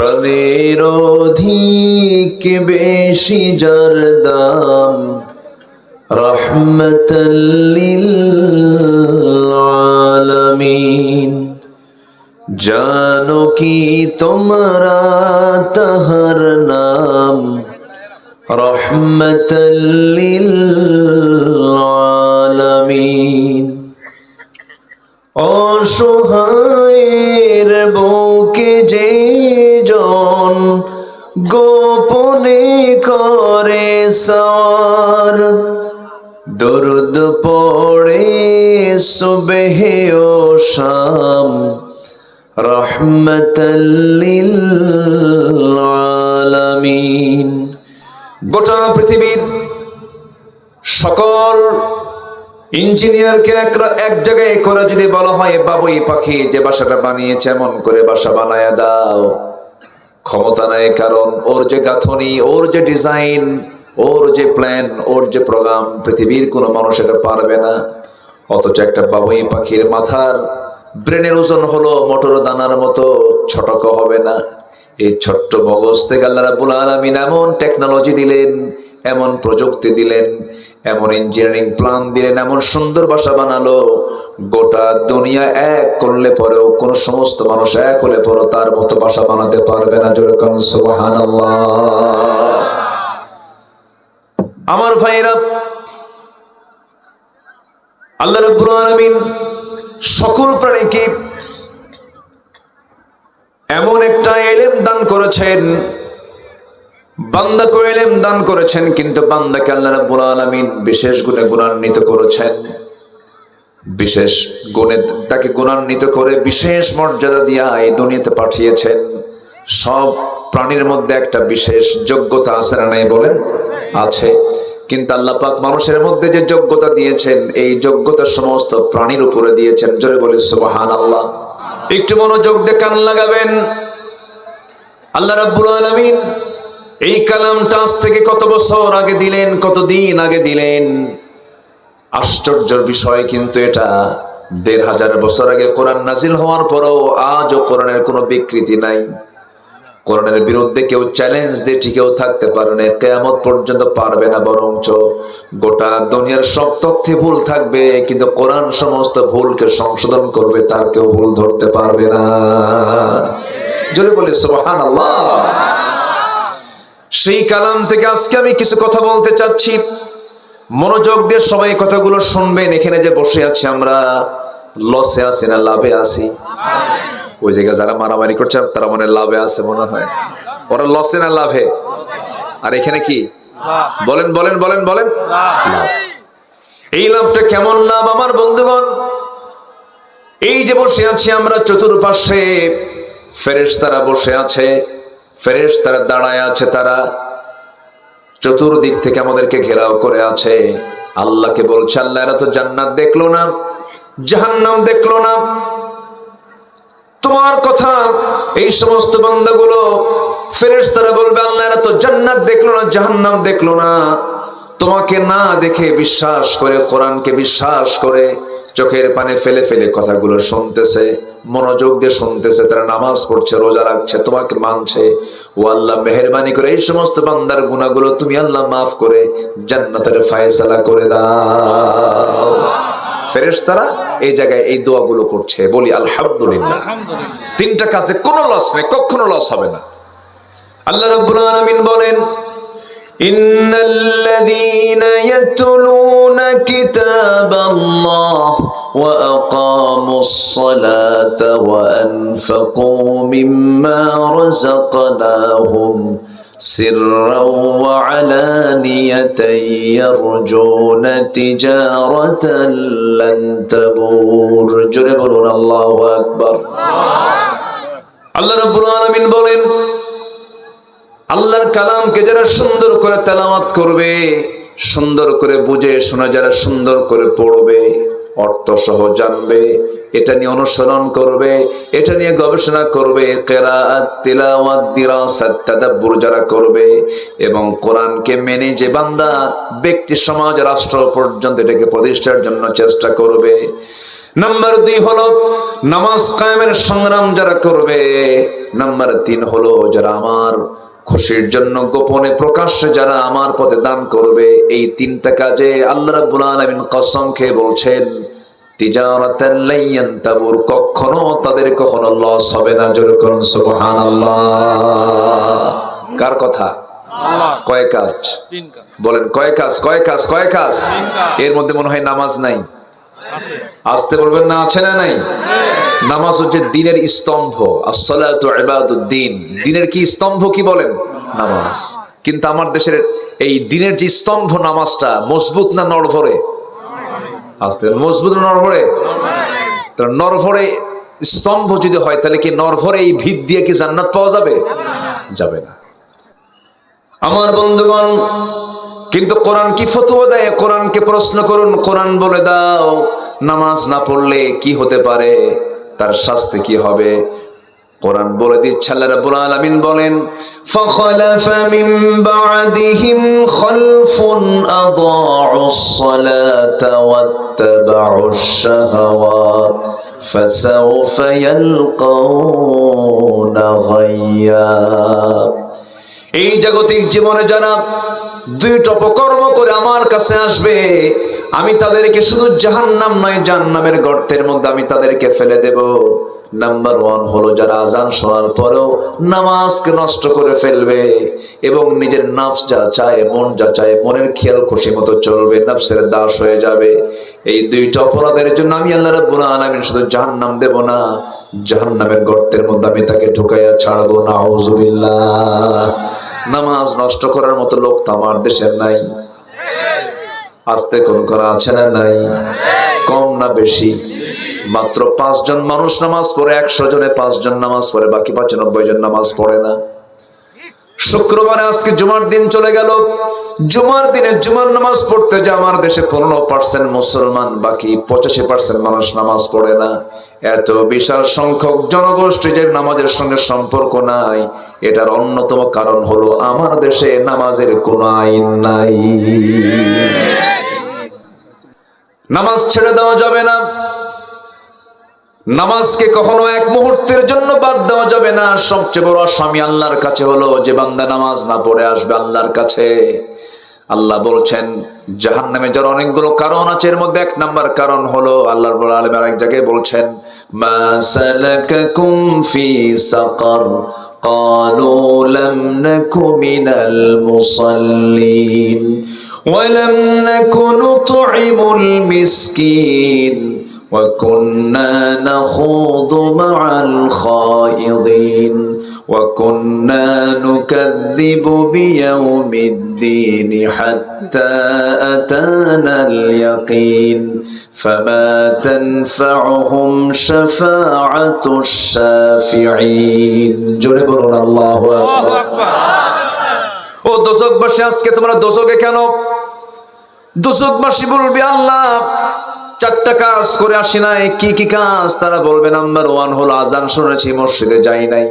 প্রাণের অধিক বেশি যার দাম, রহমতাল লিল আলামিন। জানো কি তোমরা তাহার নাম, রহমতাল লিল আলামিন। অসহায়ের বুকে যে জন গোপনে করে সার, দরুদ পড়ে সুবহে ও শাম, রহমতাল লিল আলামিন। গোটা পৃথিবীর সকল ইঞ্জিনিয়ারকে এক জায়গায় করে যদি বলা হয় বাবুই পাখি যে বাসাটা বানিয়েছে এমন করে বাসা বানায় দাও, ক্ষমতা নাই। কারণ ওর যে গাঁথনি, ওর যে ডিজাইন, ওর যে প্ল্যান, ওর যে প্রোগ্রাম, পৃথিবীর কোনো মানুষ এটা পারবে না। অথচ একটা বাবুই পাখির মাথার ব্রেনের ওজন হলো মোটর দানার মতো, ছোটক হবে না। এই ছোট্ট মগজ থেকে আল্লাহ রাব্বুল আলামিন এমন টেকনোলজি দিলেন, এমন প্রযুক্তি দিলেন, এমন ইঞ্জিনিয়ারিং প্ল্যান দিলেন, এমন সুন্দর বাসা বানালো। গোটা দুনিয়া এক করলে পরেও কোন সমস্ত মানুষ এক হলে পরেও তার মতো বাসা বানাতে পারবে না। জোরে কোন সুবহানাল্লাহ। আমার ভাইরা, আল্লাহ রাব্বুল আলামিন সকল প্রাণীকে এমন একটা ইলম দান করেছেন, বান্দাকে ইলম দান করেছেন, কিন্তু বান্দাকে আল্লাহ রাব্বুল আলামিন বিশেষ গুণে গুণান্বিত করেছেন। বিশেষ গুণে তাকে গুণান্বিত করে বিশেষ মর্যাদা দিয়া এই দুনিয়াতে পাঠিয়েছেন। সব প্রাণীর মধ্যে একটা বিশেষ যোগ্যতা আছে না নাই বলেন? আছে। কিন্তু আল্লাহ পাক মানুষের মধ্যে যে যোগ্যতা দিয়েছেন, এই যোগ্যতা সমস্ত প্রাণীর উপরে দিয়েছেন। জোরে বলি সুবহানাল্লাহ। একটু মনোযোগ দিয়ে কান লাগাবেন। আল্লাহ রাব্বুল আলামিন এই কালামটা আজ থেকে কত বছর আগে দিলেন, কত দিন আগে দিলেন। আশ্চর্যের বিষয় কিন্তু এটা ১৫০০ বছর আগে কোরআন নাজিল হওয়ার পরও আজও কোরআনের কোনো বিকৃতি নাই। কোরআনের বিরুদ্ধে কেউ চ্যালেঞ্জ দিয়ে টিকেও থাকতে পারে না, কিয়ামত পর্যন্ত পারবে না। বরঞ্চ গোটা দুনিয়ার সব তথ্যে ভুল থাকবে, কিন্তু কোরআন সমস্ত ভুলকে সংশোধন করবে, তার কেউ ভুল ধরতে পারবে না। জোরে বলে সুবহানাল্লাহ। সেই কালাম থেকে আজকে আমি কিছু কথা বলতে চাচ্ছি, মনোযোগ দিয়ে সবাই কথাগুলো শুনবেন। এখানে যে বসে আছি আমরা লসে আছি না লাভে আছি? ওই জায়গায় যারা মারামারি করছে তারা মনে লাভে আছে মনে হয়। ওরা লসে না লাভে? আর এখানে কি বলেন বলেন বলেন বলেন? লাভ। এই লাভটা কেমন লাভ আমার বন্ধুগণ? এই যে বসে আছি আমরা, চতুর্পাশে ফেরেশতারা বসে আছে, ফেরেশতারা দাঁড়ায় আছে, তারা চতুর্দিক থেকে আমাদেরকে ঘেরাও করে আছে। আল্লাহকে বলছে, আল্লাহ এরা তো জান্নাত দেখলো না, জাহান্নাম দেখলো না, তোমার কথা এই সমস্ত বান্দাগুলো ফেরেশতারা বলবে, আল্লাহ এরা তো জান্নাত দেখলো না, জাহান্নাম দেখলো না, তোমাকে না দেখে বিশ্বাস করে, কোরআনকে বিশ্বাস করে চোখের পানি ফেলে ফেলে কথাগুলো শুনতেছে, মনোযোগ দিয়ে শুনতেছে, তারা নামাজ পড়ছে, রোজা রাখছে, তোমাকে মানছে। ও আল্লাহ মেহেরবানি করে এই সমস্ত বান্দার গুনাহগুলো তুমি আল্লাহ মাফ করে জান্নাতের ফয়সালা করে দাও। ফেরেশতারা এই জায়গায় এই দোয়াগুলো করছে। বলি আলহামদুলিল্লাহ। তিনটা কাজে কোনো লস নেই, কখনো লস হবে না। আল্লাহ রাব্বুল আলামিন বলেন, ইন্নাল্লাযীনা ইয়াতলুনা কিতাবাল্লাহ ওয়া আকামুস সালাতা ওয়া আনফাকু মিম্মা রাযাকনাহুম সিররাও ওয়া আলানিয়াতান ইয়ারজুনা তিজারাতান লান তাবুর। জোরে বলুন আল্লাহু আকবার। আল্লাহ রাব্বুল আলামিন বলেন, আল্লাহর কালামকে যারা সুন্দর করে তেলাওয়াত করবে, সুন্দর করে বুঝে শোনা, যারা সুন্দর করে পড়বে, অর্থ সহ জানবে, এটা নিয়ে অনুসরণ করবে, এটা নিয়ে গবেষণা করবে, কিরাআত, তিলাওয়াত, দিরাসাত, তাদাব্বুর যারা করবে, এবং কোরআনকে মেনে যে বান্দা ব্যক্তি, সমাজ, রাষ্ট্র পর্যন্ত এটাকে প্রতিষ্ঠার জন্য চেষ্টা করবে, নাম্বার 2 হলো নামাজ কায়েমের সংগ্রাম যারা করবে। নাম্বার 3 হলো যারা আমার খুশির জন্য গোপনে প্রকাশ্যে যারা আমার পথে দান করবে। এই 3টা কাজে আল্লাহ রাব্বুল আলামিন কসম খেয়ে বলছেন তিজারাতান লা ইয়ানতাবুর, কখনো তাদের কখনো লস হবে না। জোরে করুন সুবহানাল্লাহ। কার কথা? আল্লাহ। কয় কাজ? 3 কাজ। বলেন কয় কাজ? কয় কাজ? কয় কাজ? এর মধ্যে মনে হয় নামাজ নাই। আছে। আসতে বলবেন না, আছে না নাই? নামাজ হচ্ছে দ্বীনের স্তম্ভ। as-salatu ibaduddin, দ্বীনের কি স্তম্ভ কি বলেন? নামাজ। কিন্তু আমার দেশের এই দ্বীনের যে স্তম্ভ নামাজটা মজবুত না নড়ভরে? আসতে মজবুত না নড়ভরে? তো নড়ভরে স্তম্ভ যদি হয় তাহলে কি নড়ভরে এই ভিত দিয়ে কি জান্নাত পাওয়া যাবে? যাবে না। আমার বন্ধুগণ, কিন্তু কোরআন কি ফতোয়া দেয়? কোরআনকে প্রশ্ন করুন, কোরআন বলে দাও নামাজ না পড়লে কি হতে পারে, তার শাস্তি কি হবে। কোরআন বলে দিচ্ছে, আল্লাহ রাব্বুল আলামিন বলেন ফাখালাফা মিন বা'দিহিম খালফুন আদাউস সালাতা ওয়াত্তাবাউশ শাহাওয়াত ফাসাউফা ইয়ালকাউনা গায়্যা। এই জাগতিক জীবনে যারা 2টা অপকর্ম করে আমার কাছে আসবে, আমি তাদেরকে শুধু জাহান্নাম নয় জাহান্নামের গর্তের মধ্যে আমি তাদেরকে ফেলে দেব। নাম্বার 1 হলো যারা আজান শোনার পরেও নামাজকে নষ্ট করে ফেলবে এবং নিজের নফস যা চায়, মন যা চায়, মনের খেয়াল খুশি মতো চলবে, নফসের দাস হয়ে যাবে। এই 2টা অপরাধের জন্য আমি আল্লাহ রাব্বুল আলামিন শুধু জাহান্নাম দেব না, জাহান্নামের গর্তের মধ্যে আমি তাকে ঢুকাইয়া ছাড়বো। নাউযুবিল্লাহ। নামাজ নষ্ট করার মতো লোক তো আমার দেশের নাই। আস্তে কোন করা আছে না নাই? কম না বেশি? মাত্র 5 জন মানুষ নামাজ পড়ে, 100 জনে 5 জন নামাজ পড়ে, বাকি 95 জন নামাজ পড়ে না। শুক্রবারে আজকে জুমার দিন চলে গেল, জুমার দিনে জুমার নামাজ পড়তে যে আমার দেশে 15% মুসলমান, বাকি 85% মানুষ নামাজ পড়ে না। এত বিশাল সংখ্যক জনগোষ্ঠী যে নামাজের সঙ্গে সম্পর্ক নাই, এটার অন্যতম কারণ হলো আমার দেশে নামাজের কোনো আইন নাই। নামাজ ছেড়ে দেওয়া যাবে না, নামাজকে কখনো এক মুহূর্তের জন্য বাদ দেওয়া যাবে না। সবচেয়ে বড় আসামি আল্লাহর কাছে হলো যে বান্দা নামাজ না পড়ে আসবে আল্লাহর কাছে। আল্লাহ বলছেন জাহান্নামে যার অনেকগুলো কারণ আছে, এর মধ্যে 1 নাম্বার কারণ হলো আল্লাহ রাব্বুল আলামিন আরেক জায়গায় বলছেন মা সালাকাকুম ফি সাকার ক্বালু লাম নাকু মিনাল মুসাল্লিন ওয়া লাম নাকু নুতঈমুল মিসকিন وكنا نخوض مع الخائضين وكنا نكذب بيوم الدين حتى أتانا اليقين فما تنفعهم شفاعة الشافعين جربنا الله أكبر ও দোজখবাসী, আজকে তোমরা দোজখে কেন? দোজখবাসী বলবে আল্লাহ 4টা কাজ করে আসি নাই। কি কি কাজ? তারা বলবে নাম্বার 1 হলো আজান শুনেছি, মসজিদে যাই নাই।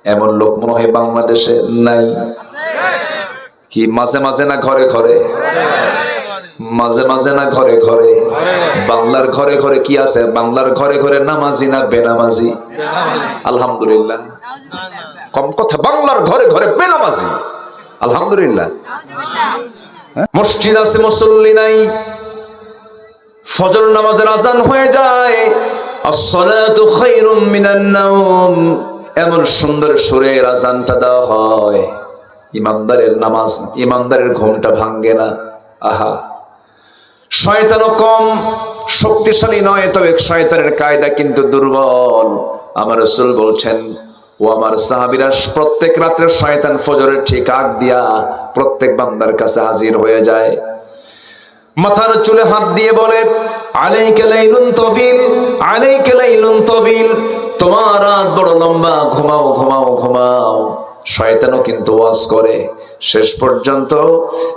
এমন লোক মনে হয় বাংলাদেশে নাই। কি মাঝে মাঝে না ঘরে ঘরে? মাঝে মাঝে না ঘরে ঘরে? বাংলার ঘরে ঘরে কি আছে? বাংলার ঘরে ঘরে নামাজি না বেনামাজি? আলহামদুলিল্লাহ। কম কথা, বাংলার ঘরে ঘরে বেনামাজি। আলহামদুলিল্লাহ। মসজিদ আছে, মুসল্লি নাই। ফজর নামাজের আজান হয়ে যায়, as-salatu খায়রুম মিনান নাওম, এমন সুন্দর সুরের আজানটা দেওয়া হয়, ইমানদারের নামাজ, ইমানদারের ঘুমটা ভাঙ্গে না। আহা, শয়তানও কম শক্তিশালী নয়, তবে শয়তানের কায়দা কিন্তু দুর্বল। আমার রাসূল বলছেন, ও আমার সাহাবীরা, প্রত্যেক রাত্রে শয়তান ফজরের ঠিক আগ দিয়া প্রত্যেক বান্দার কাছে হাজির হয়ে যায়। মাথার চুলে হাত দিয়ে বলে আলাইকা লাইলুন তাবিল, আলাইকা লাইলুন তাবিল, তোমার রাত বড় লম্বা, ঘুমাও ঘুমাও ঘুমাও। শয়তানও কিন্তু ওয়াজ করে। শেষ পর্যন্ত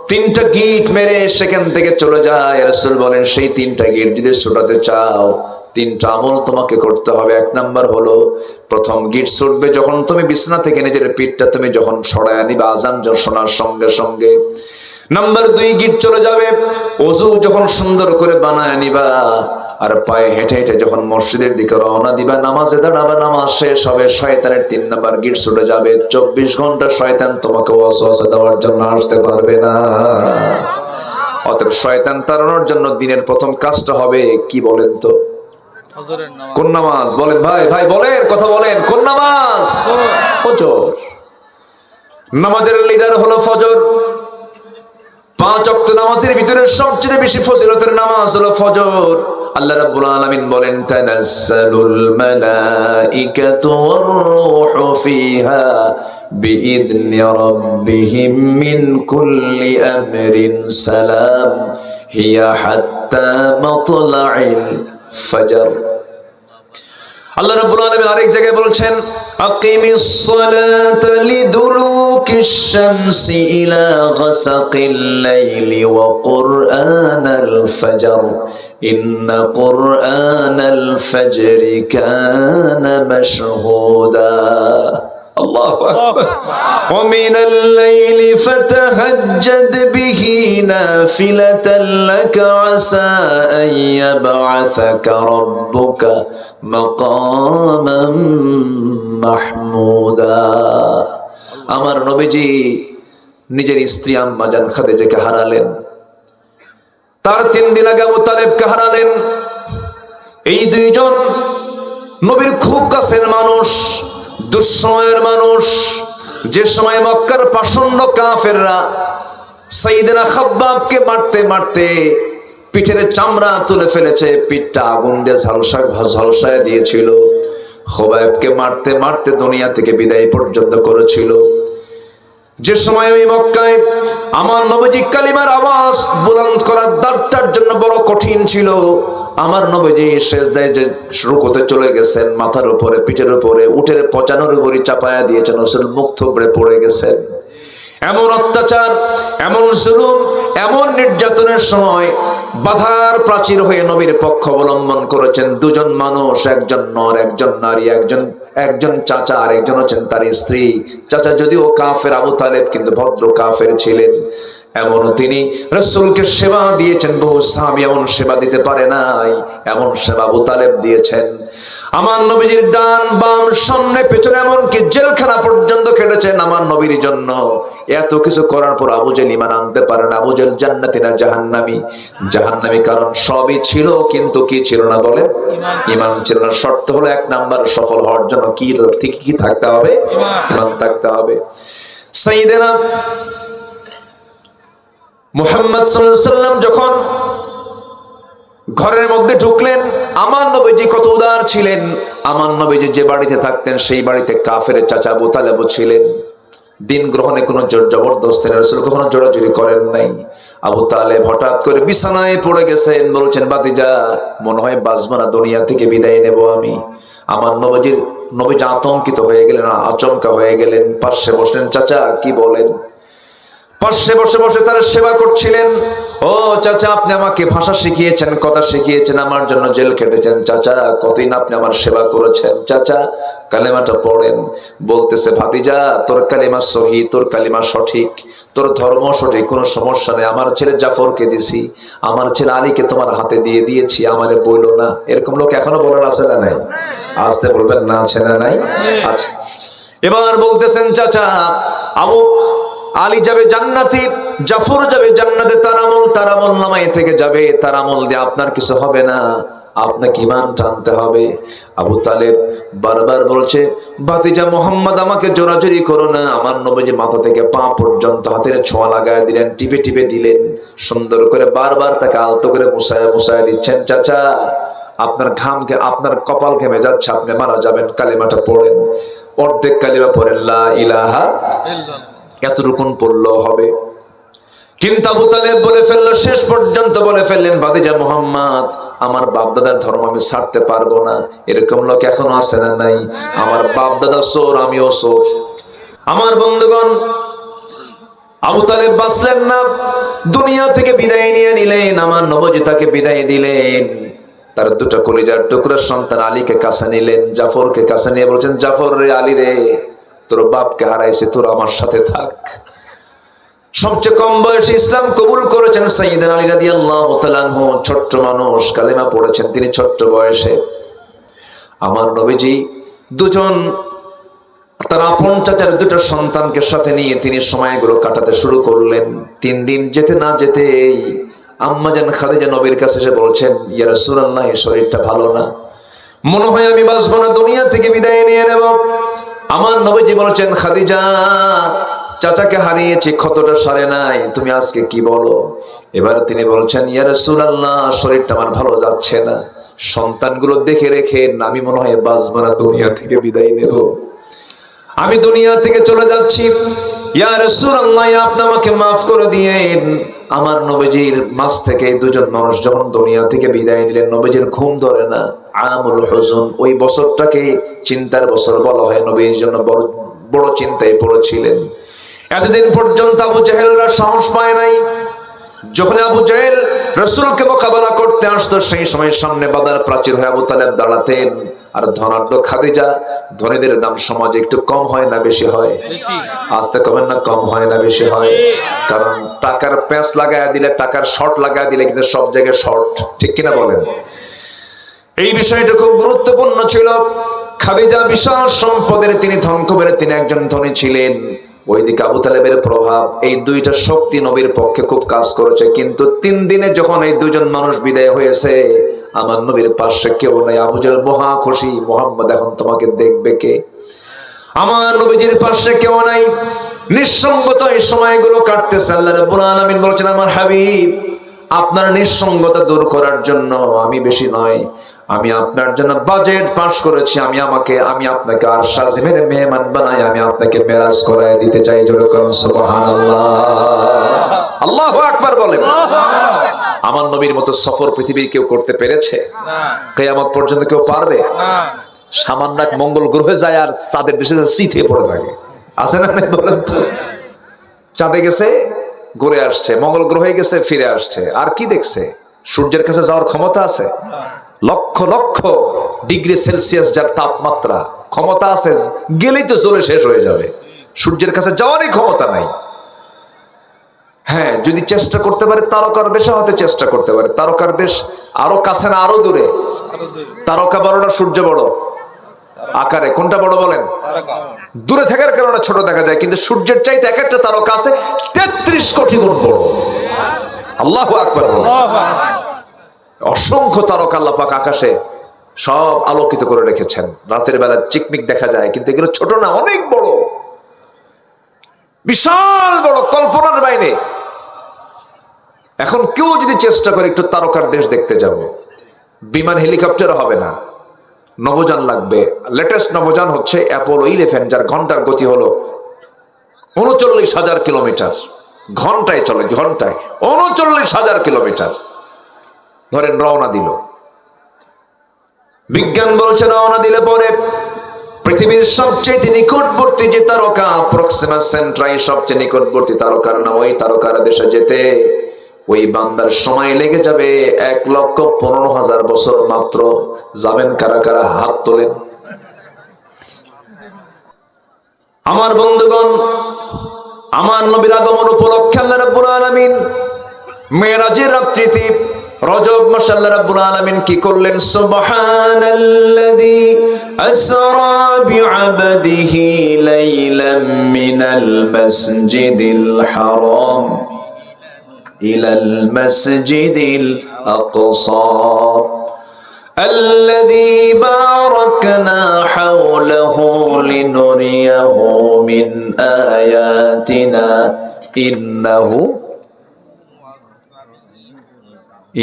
3টা গিট মেরে সেখান থেকে চলে যায়। রাসূল বলেন সেই 3টা গিট যদি ছোটাতে চাও 3টা আমল তোমাকে করতে হবে। 1 নাম্বার হলো, প্রথম গিট ছুটবে যখন তুমি বিছানা থেকে নিজের পিঠটা তুমি যখন সরায় নিবা আজান শোনার সঙ্গে সঙ্গে। নাম্বার 2, গিট চলে যাবে। ওযু যখন সুন্দর করে বানায় নিবা, আর পায়ে হেঁটে হেঁটে যখন মসজিদের দিকে রওনা দিবা, নামাজে দাঁড়াবে, নামাজ শেষ হবে, শয়তানের 3 নাম্বার গিট ছুটে যাবে। 24 ঘন্টা শয়তান তোমাকে ওয়াসওয়াসা দেওয়ার জন্য আসতে পারবে না। অতএব শয়তান তাড়ানোর জন্য দিনের প্রথম কাজটা হবে কি বলেন তো? কোন নামাজ? বলেন ভাই, ভাই বলেন, কথা বলেন, কোন নামাজ? ফজর। নামাজের লিডার হলো ফজর। 5 ওয়াক্ত নামাজের ভিতরে সবচেয়ে বেশি ফজিলতের নামাজ হলো ফজর। আল্লাহ রাব্বুল আলামিন বলেন, তানাজ্জালুল মালাইকাতু ওয়ার রূহু ফিহা বিইذনি রাব্বিহিম মিন কুল্লি আমরিন সালাম হিয়া হাত্তা মাতলাইল ফজর। আল্লাহ রাব্বুল আলামিন আরেক জায়গায় বলছেন, আকিমিস সালাতা লিদুলুকিশ শামসি ইলা গাসাকিল লাইলি ওয়া কুরআনাল ফজর ইন্না কুরআনাল ফজরি কানা মাশহুদা। আল্লাহু আকবার। ওয়া মিনাল লাইলি ফাতাহাজ্জাদ বিহি নাফিলাতান লাকা আসা আন ইয়াবআসাকা রাব্বুকা মাকামান মাহমুদা। আমার নবীজি নিজের স্ত্রী আম্মা জান খাদিজাকে হারালেন, তার 3 দিন আগে আবু তালেবকে হারালেন। এই দুইজন নবীর খুব কাছের মানুষ, দুঃসময়ের মানুষ। যে সময় মক্কার পাষণ্ড কাফেররা সাইয়েদনা খাব্বাবকে মারতে মারতে পিঠের চামড়া তুলে ফেলেছে, পিঠটা আগুন দিয়ে ঝলসায় দিয়েছিল, খোবাইবকে মারতে মারতে দুনিয়া থেকে বিদায় পর্যন্ত করেছিল। যে সময় ওই মক্কায় আমার নবীজি কালিমার আওয়াজ বুলন্দ করার দ্বারটার জন্য বড় কঠিন ছিল, আমার নবীজি সেজদায় যে রুকুতে চলে গেছেন, মাথার উপরে পিঠের উপরে উটের পচানোর উপরে চাপায়া দিয়েছেন, রাসূল মুখ থুবড়ে পড়ে গেছেন। এমন অত্যাচার, এমন জুলুম, এমন নির্যাতনের সময় বাধার প্রাচীর হয়ে নবীর পক্ষ অবলম্বন করেছেন 2 জন মানুষ, একজন নর একজন নারী, একজন চাচা আর একজন হচ্ছেন তার স্ত্রী। চাচা যদিও কাফের, আবু তালেব কিন্তু ভদ্র কাফের ছিলেন। এমনও তিনি রাসূলকে সেবা দিয়েছেন, বহু সাহাবী এমন সেবা দিতে পারে নাই, এমন সেবা আবু তালেব দিয়েছেন। আমার নবীজির ডান বাম সামনে পেছনে এমনকি জেলখানা পর্যন্ত কেটেছেন আমার নবীর জন্য। এত কিছু করার পর আবু জেল ঈমান আনতে পারেন। আবু জেল জান্নাতি না জাহান্নামী? জাহান্নামী, কারণ সবই ছিল কিন্তু কি ছিল না বলেন? ঈমান ছিল না। শর্ত হলো 1 নাম্বার, সফল হওয়ার জন্য কি থাকতে হবে? ঈমান থাকতে হবে। সাইয়েদনা মুহাম্মদ সাল্লাল্লাহু আলাইহি ওয়াসাল্লাম যখন ঘরের মধ্যে ঢুকলেন, আমার নবীজি কত উদার ছিলেন। আমার নবীজি যে বাড়িতে থাকতেন সেই বাড়িতে কাফের চাচা আবু তালেব ছিলেন। দিন গ্রহণে কোনো জোর জবরদস্তি রাসূল কখনো জোরাজুরি করেন নাই। আবু তালেব হঠাৎ করে বিছানায় পড়ে গেছেন, বলছেন, ভাতিজা মনে হয় বাঁচবো না, দুনিয়া থেকে বিদায় নেব আমি। আমার নবীজি আতঙ্কিত হয়ে গেলেন, আচমকা হয়ে গেলেন, পাশে বসলেন। চাচা কি বলেন? পাশে বসে বসে তারা সেবা করছিলেন। ও চাচা, আপনি আমাকে ভাষা শিখিয়েছেন, কথা শিখিয়েছেন, আমার জন্য জেল কেটেছেন। চাচা কতদিন আপনি আমার সেবা করেছেন, চাচা কালেমাটা পড়েন। বলতেছে, ভাতিজা তোর কালিমা সহি, তোর কালিমা সঠিক, তোর ধর্ম সঠিক, কোনো সমস্যা নেই। আমার ছেলে জাফরকে দিছি, আমার ছেলে আলীকে তোমার হাতে দিয়ে দিয়েছি, আমারে বইলো না। এরকম লোক এখনো বলার আছে না নাই? আসতে বলবেন না, আছে না নাই? আচ্ছা, এবার বলতেছেন, চাচা আলী যাবে জান্নাতে, জাফর যাবে জান্নাতে, তার আমল নামায় থেকে যাবে, তার আমল দিয়ে আপনার কিছু হবে না, আপনাকে ঈমান টানতে হবে। আবু তালেব বারবার বলছে, ভাতিজা মুহাম্মদ আমাকে জোরাজুরি করো না। আমার নবীজি মাথা থেকে পা পর্যন্ত হাতের ছোঁয়া লাগায় দিলেন, টিপে টিপে দিলেন, সুন্দর করে বারবার তাকে আলতো করে মুছায়া দিচ্ছেন। চাচা আপনার আপনার কপাল ঘেমে যাচ্ছে, আপনি মারা যাবেন, কালিমাটা পড়েন। অর্ধেক কালিমা পড়েন, লা ইলাহা ইল্লাল্লাহ, এতটুকুন পড়লেও হবে। কিন্তু আবু তালেব বলে ফেললো, শেষ পর্যন্ত বলে ফেললেন, ভাতিজা মুহাম্মদ আমার বাপ দাদার ধর্ম আমি ছাড়তে পারবো না। এরকম লোক এখনো আছে না নাই? আমার বাপ দাদা চোর, আমিও চোর। আমার বন্ধুগণ, আবু তালেব বাঁচলেন না, দুনিয়া থেকে বিদায় নিয়ে নিলেন। আমার নবীজি তাকে বিদায় দিলেন। তার 2টা কলিজার টুকরার সন্তান আলীকে কাছে নিলেন, জাফরকে কাছে নিয়ে বলছেন, জাফর রে, আলী রে, তোর বাপকে হারাইছে, তোর আমার সাথে থাক। সবচেয়ে কম বয়সে ইসলাম কবুল করেছেন সাইয়েদনা আলী রাদিয়াল্লাহু তাআলা আনহু। ছোট্ট মানুষ, কালেমা পড়েছেন তিনি ছোট্ট বয়সে। আমার নবীজি দুজন তার আপন চাচার দুটো সন্তানকে সাথে নিয়ে তিনি সময়গুলো কাটাতে শুরু করলেন। 3 দিন যেতে না যেতেই আম্মাজান খাদিজা নবীর কাছে এসে বলছেন, ইয়া রাসূলুল্লাহ, শরীরটা ভালো না, মনে হয় আমি বাঁচবো না, দুনিয়া থেকে বিদায় নিয়ে নেব। আমার নবীজি বলছেন, খাদিজা, চাচাকে হারিয়েছি, ক্ষতটা সারে নাই, তুমি আজকে কি বলো? এবার তিনি বলছেন, ইয়া রাসূলুল্লাহ, শরীরটা আমার ভালো যাচ্ছে না, সন্তানগুলো দেখে রেখে আমি মনে হয় বাঁচবো না, দুনিয়া থেকে বিদায় নেব, আমি দুনিয়া থেকে চলে যাচ্ছি। ইয়া রাসূলুল্লাহ, আপনি আমাকে মাফ করে দিয়েন। আমার নবীজির মাঝ থেকে দুজন মানুষ যখন দুনিয়া থেকে বিদায় নিলেন, নবীজির ঘুম ধরে না। আমুল হুজুন, ওই বছরটাকে চিন্তার বছর বলা হয়। নবীর জন্য বড় বড় চিন্তায় পড়েছিলেন। এতদিন পর্যন্ত আবু জাহেলরা সাহস পায় নাই। যখন আবু জাহেল রাসূলকে মোকাবেলা করতে আসতো, সেই সময় সামনে বাধার প্রাচীর হয়ে আবু তালেব দাঁড়াতেন। আর ধনাঢ্য খাদিজা, ধনীদের দাম সমাজে একটু কম হয় না বেশি হয়? আস্তে কমেন না, কম হয় না বেশি হয়? কারণ টাকার প্যাঁচ লাগায় দিলে, টাকার শর্ট লাগায় দিলে কিন্তু সব জায়গায় শর্ট, ঠিক কিনা বলেন? এই বিষয়টা খুব গুরুত্বপূর্ণ ছিল। খাদিজা বিশাল সম্পদের তিনি ধনকুবের, তিনি একজন ধনী ছিলেন। ওইদিকে আবু তালেবের প্রভাব, এই দুইটা শক্তি নবীর পক্ষে খুব কাজ করেছে। কিন্তু 3 দিনে যখন এই দুজন মানুষ বিদায় হয়েছে, আমার নবীর পাশে কেউ নাই। আবু জাহেল মহা খুশি, মুহাম্মদ এখন তোমাকে দেখবে কে? আমার নবীজির পাশে কেউ নাই, নিঃসঙ্গতা এই সময়গুলো কাটতেছে। আল্লাহ রাব্বুল আলামিন বলছেন, আমার হাবিব, আপনার নিঃসঙ্গতা দূর করার জন্য আমি বেশি নয়, আমি আপনার জন্য বাজেট পাস করেছি। আমি আপনাকে আরশ আজিমের মেহমান বানাই, আমি আপনাকে মেরাজ করায় দিতে চাই। জোরে বলুন সুবহানাল্লাহ, আল্লাহু আকবার বলেন। আমার নবীর মতো সফর পৃথিবীর কেউ করতে পেরেছে? কিয়ামত পর্যন্ত কেউ পারবে? সামান্য এক মঙ্গল গ্রহে যায় আর চাঁদের দেশে শীতে পড়ে থাকে, আছে না? বলেন তো, চাঁদে গেছে, ঘুরে আসছে, মঙ্গল গ্রহে গেছে, ফিরে আসছে, আর কি দেখছে? সূর্যের কাছে যাওয়ার ক্ষমতা আছে? লক্ষ লক্ষ ডিগ্রি সেলসিয়াস যার তাপমাত্রা, ক্ষমতা আছে, গেলেই তো জ্বলে শেষ হয়ে যাবে। সূর্যের কাছে যাওয়ারই ক্ষমতা নাই। হ্যাঁ, যদি চেষ্টা করতে পারে, তারকার দেশে হতে চেষ্টা করতে পারে। তারকার দেশ আরো কাছে না আরো দূরে? তারকা বড় না সূর্য বড় আকারে? কোনটা বড় বলেন? দূরে থাকার কারণে ছোট দেখা যায়, কিন্তু সূর্যের চাইতে এক একটা তারকা আছে 33 কোটি গুণ বড়। আল্লাহু আকবার বলেন। অসংখ্য তারকা আল্লাহ পাক আকাশে সব আলোকিত করে রেখেছেন। রাতের বেলা চিকমিক দেখা যায়, কিন্তু এগুলো ছোট না, অনেক বড়, বিশাল বড়, কল্পনার বাইরে। এখন কেউ যদি চেষ্টা করে একটু তারকার দেশ দেখতে যাব, বিমান হেলিকপ্টার হবে না, নভোযান লাগবে। লেটেস্ট নভোযান হচ্ছে অ্যাপোলো 11, যার ঘন্টার গতি হলো 39,000 কিলোমিটার। ঘন্টায় চলে, ঘন্টায় 39,000 কিলোমিটার। ধরেন রওনা দিল, বিজ্ঞান বলছে রওনা দিলে পরে পৃথিবীর সবচেয়ে নিকটবর্তী যে তারকা প্রক্সিমা সেন্ট্রাই, সবচেয়ে নিকটবর্তী তারকার নাম, ওই তারকার দেশে যেতে ওই বান্দার সময় লেগে যাবে 1,15,000 বছর মাত্র। যাবেন কারা কারা? হাত তোলেন। আমার বন্ধুগণ, আমার নবীর আগমন উপলক্ষে আল্লাহ রাব্বুল আলামিন মেরাজের রাত্রিতে রজব মাসে আল্লাহ রাব্বুল আলামিন কি করলেন? সুবহানাল্লাযী আসরা বিআবদিহি লাইলাম মিনাল মাসজিদিল হারাম ইলাল মাসজিদিল আকসা الذي باركنا حوله لنريه من آياتنا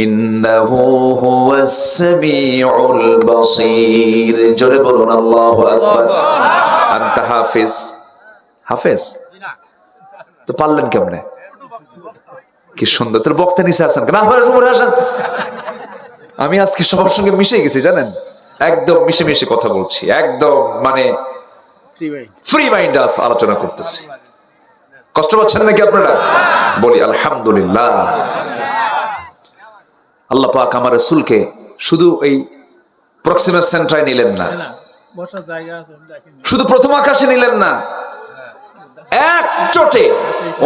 إنه هو السميع البصير জোরে বলুন আল্লাহু আকবার। أنت হাফেজ? হাফেজ তো পারলেন কেমনে? কি সুন্দর, তোর বক্তা নিচে আছেন কেন? আমি আজকে সবার সঙ্গে মিশে গেছি, জানেন, একদম মিশে মিশে কথা বলছি, একদম মানে ফ্রি মাইন্ড আলোচনা করতেছি। কষ্ট পাচ্ছেন নাকি আপনারা? বলি আলহামদুলিল্লাহ। আল্লাহ পাক আমার রাসূলকে শুধু এই প্রক্সিমা সেন্ট্রায় নিলেন না, শুধু প্রথম আকাশে নিলেন না, চোটে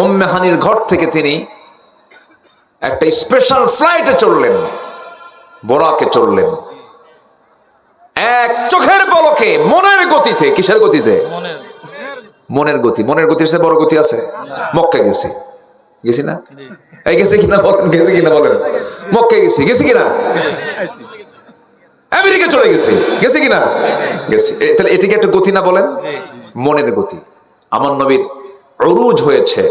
উম্মে হানির ঘর থেকে তিনি একটা স্পেশাল ফ্লাইটে চললেন, বোরাকে চললেন, এক চোখের পলকে, মনের গতিতে। কিসের গতিতে? মনের গতি। মনের গতি বড় গতি আছে? মক্কা গেছি, গেছি না? এই গেছে কিনা বলেন, গেছে কিনা বলেন? মক্কা গেছি, গেছি কিনা? আমেরিকা চলে গেছে, গেছে কিনা? গেছি। তাহলে এটাকে একটা গতি না বলেন? মনের গতি। আমার নবীর উরুজ হয়েছে,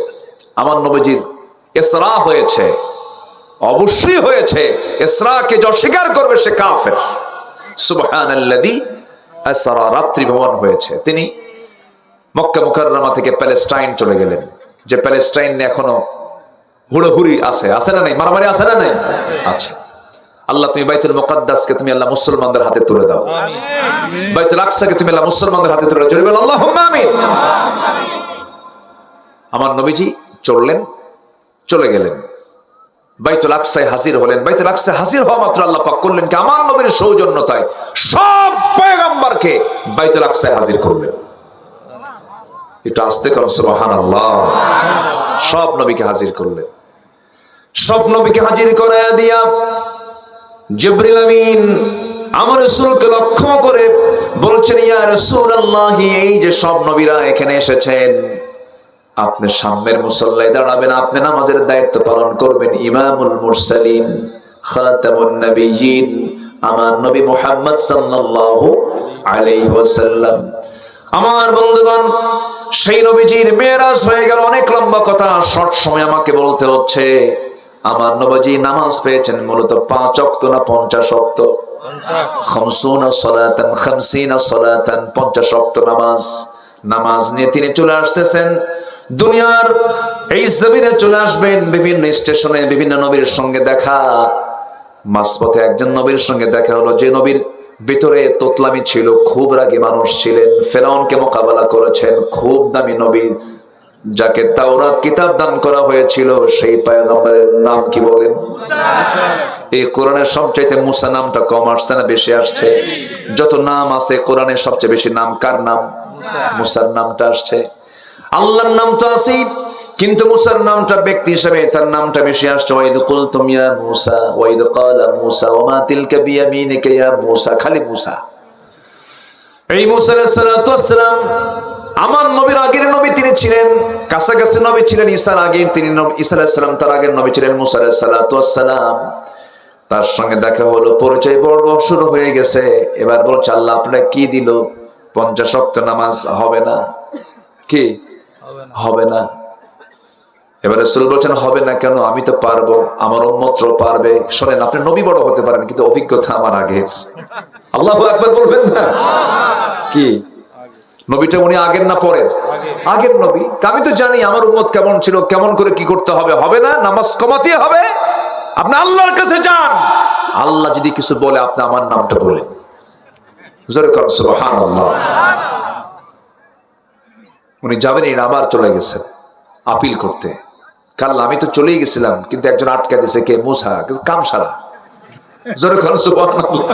আমার নবীজির ইসরা হয়েছে, অবশ্যই হয়েছে। ইসরাকে যে অস্বীকার করবে সে কাফের। সুবহানাল্লাযী আসরা, রাত্রি ভ্রমণ হয়েছে। তিনি মক্কা মুকাররমা থেকে প্যালেস্টাইন চলে গেলেন, যে প্যালেস্টাইন এখনো হুড়োহুড়ি আছে, আছে না নাই? মারামারি আছে না নাই? আচ্ছা। আল্লাহ তুমি বাইতুল মুকাদ্দাসকে তুমি আল্লাহ মুসলমানদের হাতে তুলে দাও, বাইতুল আকসাকে তুমি আল্লাহ মুসলমানদের হাতে তুলে দাও। জোরে বলো আল্লাহুম্মা আমিন। আমার নবীজি চললেন, চলে গেলেন, বাইতুল আকসায় হাজির হলেন। বাইতুল আকসায় হাজির হওয়া মাত্র আল্লাহ পাক করলেন কি, আমার নবীর সৌজন্যতায় সব পয়গম্বরকে বাইতুল আকসায় হাজির করলেন। একটু আস্তে করো সুবহানাল্লাহ। সব নবীকে হাজির করলেন। সব নবীকে হাজির করে দিয়া জিবরিল আমিন আমার রাসূলকে লক্ষ্য করে বলছেন, ইয়া রাসূলুল্লাহ, এই যে সব নবীরা এখানে এসেছেন, আপনি সামনের মুসল্লায় দাঁড়াবেন, আপনি নামাজের দায়িত্ব পালন করবেন। ইমামুল মুরসালিন, খাতামুন নবিয়্যিন, আমার নবী মুহাম্মদ সাল্লাল্লাহু আলাইহি ওয়াসাল্লাম। আমার বন্ধুগণ, সেই নবীজির মেরাজ হয়ে গেল। অনেক লম্বা কথা, শর্ট সময় আমাকে বলতে হচ্ছে। আমার নবীজি নামাজ পেয়েছেন মূলত 5 ওয়াক্ত না 50 ওয়াক্ত? 50 সালাতান, 50 সালাতান, 50 ওয়াক্ত নামাজ। নামাজ নিয়ে তিনি চলে আসতেছেন দুনিয়ার এই জমিনে, চলে আসবেন। বিভিন্ন স্টেশনে বিভিন্ন নবীর সঙ্গে দেখা। মাঝপথে একজন নবীর সঙ্গে দেখা হলো, যে নবীর ভিতরে তোতলামি ছিল, খুব রাগী মানুষ ছিলেন, ফেরাউনকে মোকাবেলা করেছেন, খুব দামি নবী, যাকে তাওরাত কিতাব দান করা হয়েছিল। সেই পয়গম্বরের নাম কি বলেন? এই কোরআনের সবচাইতে মুসা নামটা কম আসছে না বেশি আসছে? যত নাম আছে কোরআনের সবচেয়ে বেশি নাম কার নাম? মুসার নামটা আসছে। আল্লাহর নাম তো আছেই, কিন্তু মুসার নামটা ব্যক্তি হিসেবে তার নামটা বেশি আসছে। ওয়াইদ কুলতুম ইয়া মুসা, ওয়াইদ ক্বালা মুসা ওয়া তিলকা বিয়ামিনিকা ইয়া মুসা, খালি মুসা। এই মুসা আলাইহিস সালাতু ওয়াস সালাম আমার নবীর আগের নবী তিনি ছিলেন, কাছাকাছি নবী ছিলেন ঈসার আগে। তিনি ঈসা আলাইহিস সালাম তার আগের নবী ছিলেন মুসা আলাইহিস সালাতু ওয়াস সালাম। তার সঙ্গে দেখা হলো, পরিচয় পর্ব শুরু হয়ে গেছে। এবার বলছে, আল্লাহ আপনারা কি দিল? 50 ওয়াক্ত নামাজ হবে না? কি হবে না? এবার রাসূল বলছেন, হবে না কেন? আমি তো পারবো, আমার উম্মতও পারবে। শোনেন, আপনি নবী বড় হতে পারেন, কিন্তু অভিজ্ঞতা আমার আগের। আল্লাহু আকবার বলবেন না? কি নবীটা উনি আগের না পরের? আগের নবী। আমি তো জানি আমার উম্মত কেমন ছিল, কেমন করে কি করতে হবে। হবে না, নামাজ কমাতে হবে। আপনি আল্লাহর কাছে যান, আল্লাহ যদি কিছু বলে আপনি আমার নামটা বলেন। জোরে কর সুবহানাল্লাহ। উনি যাবেন, আবার চলে গেছেন আপিল করতে। কাল আমি তো চলেই গেছিলাম, কিন্তু একজন আটকা দিয়েছে। কে? মুসা, কিন্তু কাম সারা। জোরে কর সুবহানাল্লাহ।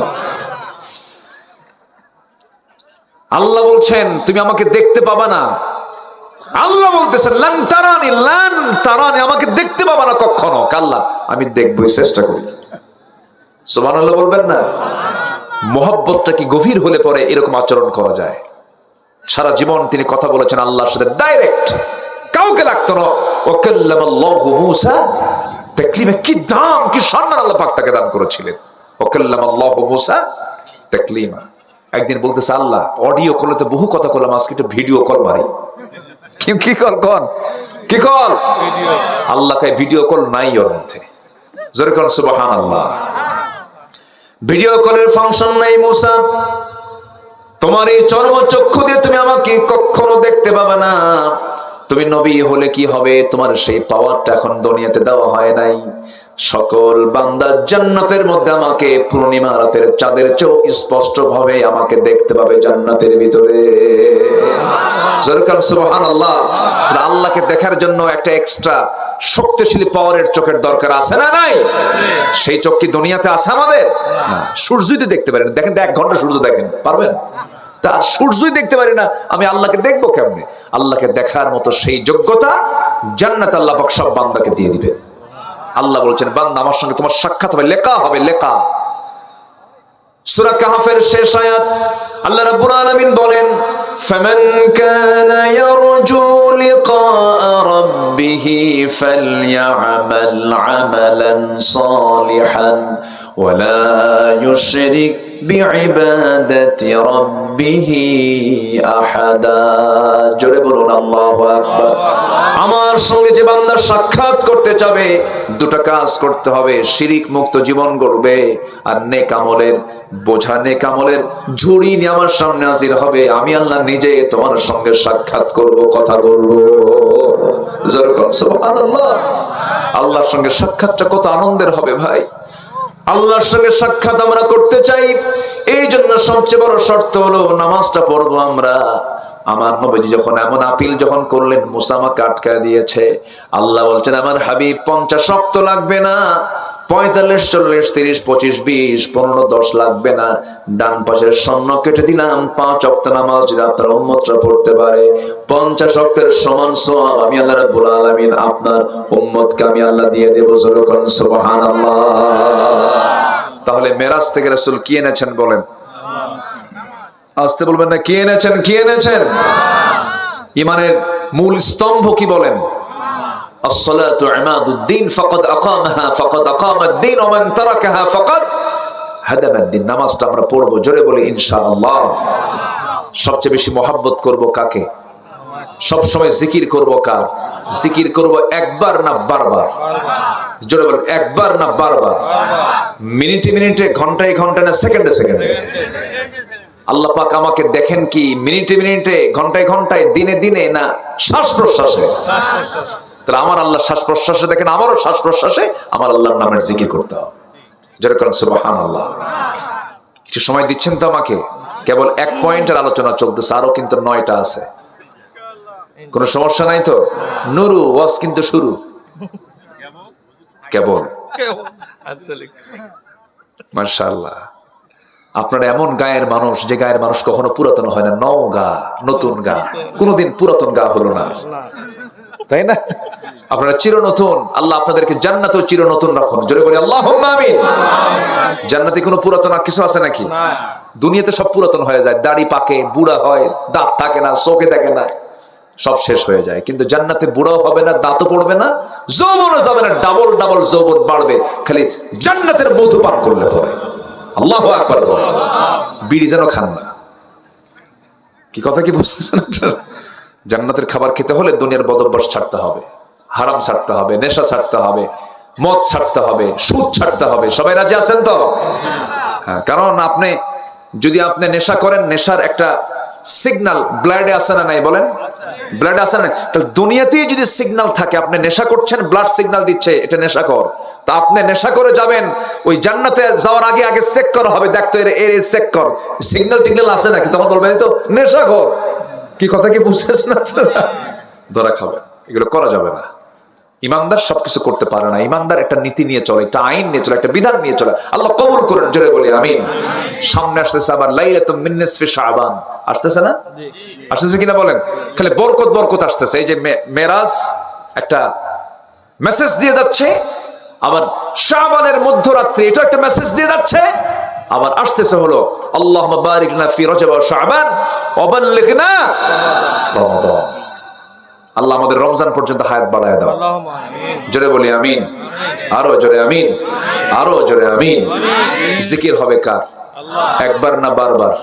আল্লাহ বলছেন, তুমি আমাকে দেখতে পাবা না। আল্লাহ বলতেছেন, লান তারানি, লান তারানি, আমাকে দেখতে পাবা না কখনো। আল্লাহ, আমি দেখবই, চেষ্টা করি। সুবহানাল্লাহ বলবেন না? মহব্বতটা কি গভীর হলে পরে এরকম আচরণ করা যায়। সারা জীবন তিনি কথা বলেছেন আল্লাহর সাথে ডাইরেক্ট, কাউকে লাগতো না। ওয়াকাল্লামাল্লাহু মূসা তাকলিমা। কি দাম, কি সম্মান আল্লাহ পাক তাকে দান করেছিলেন। ওয়াকাল্লামাল্লাহু মূসা তাকলিমা। একদিন বলতেছে, আল্লাহ অডিও কলে তো বহু কথা বললাম, আজকে একটু ভিডিও কল মারি। কি কল? কোন কি কল? আল্লাহ কয় ভিডিও কল নাই ওর মধ্যে। জোরে কোন সুবহানাল্লাহ। ভিডিও কলের ফাংশন নাই। মুসা, তোমার এই চর্মচক্ষু দিয়ে তুমি আমাকে কখনো দেখতে পাবে না। তুমি নবী হলে কি হবে, তোমার সেই পাওয়ারটা এখন দুনিয়াতে দেওয়া হয় নাই। সকল বান্দা জান্নাতের মধ্যে আমাকে পূর্ণিমা রাতের চাঁদের চেয়েও স্পষ্ট ভাবে আমাকে দেখতে পাবে জান্নাতের ভিতরে। সুবহানাল্লাহ। আল্লাহকে দেখার জন্য একটা এক্সট্রা শক্তিশালী পাওয়ারের চোখের দরকার আছে না নাই? সেই চোখ কি দুনিয়াতে আছে আমাদের? না। সূর্যই দেখতে পারেন, দেখেন 1 ঘন্টা সূর্য দেখেন, পারবেন? তার সূর্যই দেখতে পারি না, আমি আল্লাহকে দেখবো কেমনে? আল্লাহকে দেখার মতো সেই যোগ্যতা জান্নাত আল্লাহ পাক সব বান্দাকে দিয়ে দিবে। আল্লাহ বলছেন, বান্দা আমার সঙ্গে তোমার সাক্ষাৎ হবে, লেখা হবে, লেখা। সূরা কাহফের শেষ আয়াত আল্লাহ রাব্বুল আলামিন বলেন, ফামান কানা ইয়ারজু লিকা রাব্বিহি ফালইআমাল আমালান সালিহান ওয়া লা ইউশরিক বিইবাদাতি রাব্বিহি আহাদা। জোরে বলুন আল্লাহু আকবার। আমার সঙ্গে যে বান্দা সাক্ষাৎ করতে চাবে, দুটো কাজ করতে হবে, শিরিক মুক্ত জীবন গড়বে আর নেক আমলের বোঝা, নেক আমলের ঝুড়ি নিয়ে আমার সামনে হাজির হবে। আমি আল্লাহ নিজে তোমার সঙ্গে সাক্ষাৎ করব, কথা বলবো। জোরে বলুন সুবহানাল্লাহ। আল্লাহর সঙ্গে সাক্ষাৎটা কত আনন্দের হবে ভাই। আল্লাহর সঙ্গে সাক্ষাৎ আমরা করতে চাই, এই জন্য সবচেয়ে বড় শর্ত হলো নামাজটা পড়বো আমরা। আমার নবীজি যখন এমন আপিল যখন করলেন, মুসা আমাকে আটকায় দিয়েছে, আল্লাহ বলছেন আমার হাবিব 50 ওয়াক্ত লাগবে না, 45, 40, 30, 25, 20, 15, 10 লাগবে না, ডান পাশের শূন্য কেটে দিলাম। 5 ওয়াক্ত নামাজ যদি আপনার উম্মতরা পড়তে পারে, 50 ওয়াক্তের সমান সওয়াব আমি আল্লাহ রাব্বুল আলামিন আপনার উম্মতকে আমি আল্লাহ দিয়ে দেব। জোরে বলুন সুবহানাল্লাহ। তাহলে মেরাজ থেকে রাসূল কি এনেছেন বলেন? আসতে বলবেন না, কি এনেছেন? কি এনেছেন? ইমানের মূল স্তম্ভ কি বলেন? আসসালাতু ইমাদুদ্দিন ফাকাদ আকামাহা ফাকাদ আকামাদ্দিন ওয়া মান তারাকাহা ফাকাদ হাদামাদ্দিন। নামাজটা আমরা পড়বো, জোরে বলি ইনশাআল্লাহ। সবচেয়ে বেশি মহব্বত করব কাকে? সব সময় জিকির করব কার? জিকির করব একবার না বারবার? জোরে বলেন, একবার না বারবার? মিনিটে মিনিটে, ঘন্টায় ঘন্টায় না সেকেন্ডে সেকেন্ডে? আল্লাহ পাক আমাকে দেখেন কি মিনিটে মিনিটে, ঘন্টায় ঘন্টায়, দিনে দিনে, না শ্বাস প্রশ্বাসে? তাহলে আমার আল্লাহ শ্বাস প্রশ্বাসে দেখেন, আমারও শ্বাস প্রশ্বাসে আমার আল্লাহর নামের জিকির করতে হবে। যারা করেন সুবহানাল্লাহ। কিছু সময় দিচ্ছেন তো আমাকে? কেবল 1 পয়েন্টের আলোচনা চলতেছে, আরো কিন্তু 9টা আছে। কোনো সমস্যা নাই তো? নুরু ওয়াজ কিন্তু শুরু কেবল। মাশাআল্লাহ। আপনারা এমন গায়ের মানুষ, যে গায়ের মানুষ কখনো পুরাতন হয় না, নও গা, নতুন গা, কোনোদিন পুরাতন গা হলো না, তাই না? আপনারা চির নতুন। আল্লাহ আপনাদেরকে জান্নাতেও চির নতুন রাখুন। জোরে বলি আল্লাহুম্মা আমিন। জান্নাতে কোনো পুরাতন আর কিছু আছে নাকি? দুনিয়াতে সব পুরাতন হয়ে যায়, দাড়ি পাকে, বুড়া হয়, দাঁত থাকে না, চোখে থাকে না, সব শেষ হয়ে যায়। কিন্তু জান্নাতে বুড়াও হবে না, দাঁতও পড়বে না, যৌবনও যাবে না, ডাবল ডাবল যৌবন বাড়বে, খালি জান্নাতের মধু পান করলে পরে। আল্লাহু আকবার। বিড়ি যেন খান না। কি কথা কি বুঝতেছেন আপনারা? জান্নাতের খাবার খেতে হলে দুনিয়ার বদভ্যাস ছাড়তে হবে, হারাম ছাড়তে হবে, নেশা ছাড়তে হবে, মদ ছাড়তে হবে, সুদ ছাড়তে হবে। সবাই রাজি আছেন তো? হ্যাঁ, কারণ আপনি যদি আপনি নেশা করেন, নেশার একটা সিগন্যাল ব্লাডে আসে না নাই? বলেন, ব্লাডে আসে না? তাহলে দুনিয়াতেই যদি সিগন্যাল থাকে, আপনি নেশা করছেন, ব্লাড সিগন্যাল দিচ্ছে এটা নেশাকর, তা আপনি নেশা করে যাবেন, ওই জান্নাতে যাওয়ার আগে আগে চেক করা হবে, দেখতো এর চেক কর, সিগন্যাল টিগন্যাল আছে নাকি, তখন বলবেন তো নেশাকর। কি কথা কি বুঝতেছেন আপনারা? ধরা খাবেন, এগুলো করা যাবে না। ইমানদার সবকিছু করতে পারে না। ইমানদার একটা নীতি নিয়ে চলে, একটা আইন নিয়ে চলে, একটা বিধান নিয়ে চলে। আল্লাহ কবুল করেন, জোরে বলি আমিন। সামনে আসতেছে আবার লাইলাতুম মিন নিসফি শাবান, আসতেছে না? আসতেছে কিনা বলেন? খালি বরকত বরকত আসতেছে। এই যে মেরাজ একটা মেসেজ দিয়ে যাচ্ছে, আবার শাবানের মধ্যরাত্রি এটা একটা মেসেজ দিয়ে যাচ্ছে, আবার আসতেছে হলো আল্লাহুম্মা বারিক লানা ফি রজব ওয়া শাবান ওয়া বাল্লিগনা রমাদান। আল্লাহ আমাদের রমজান পর্যন্ত হায়াত বাড়ায় দাও। জোরে বলি আমিন। আরো জোরে আমিন, আরো জোরে আমিন। জিকির হবে কার? একবার না বারবার?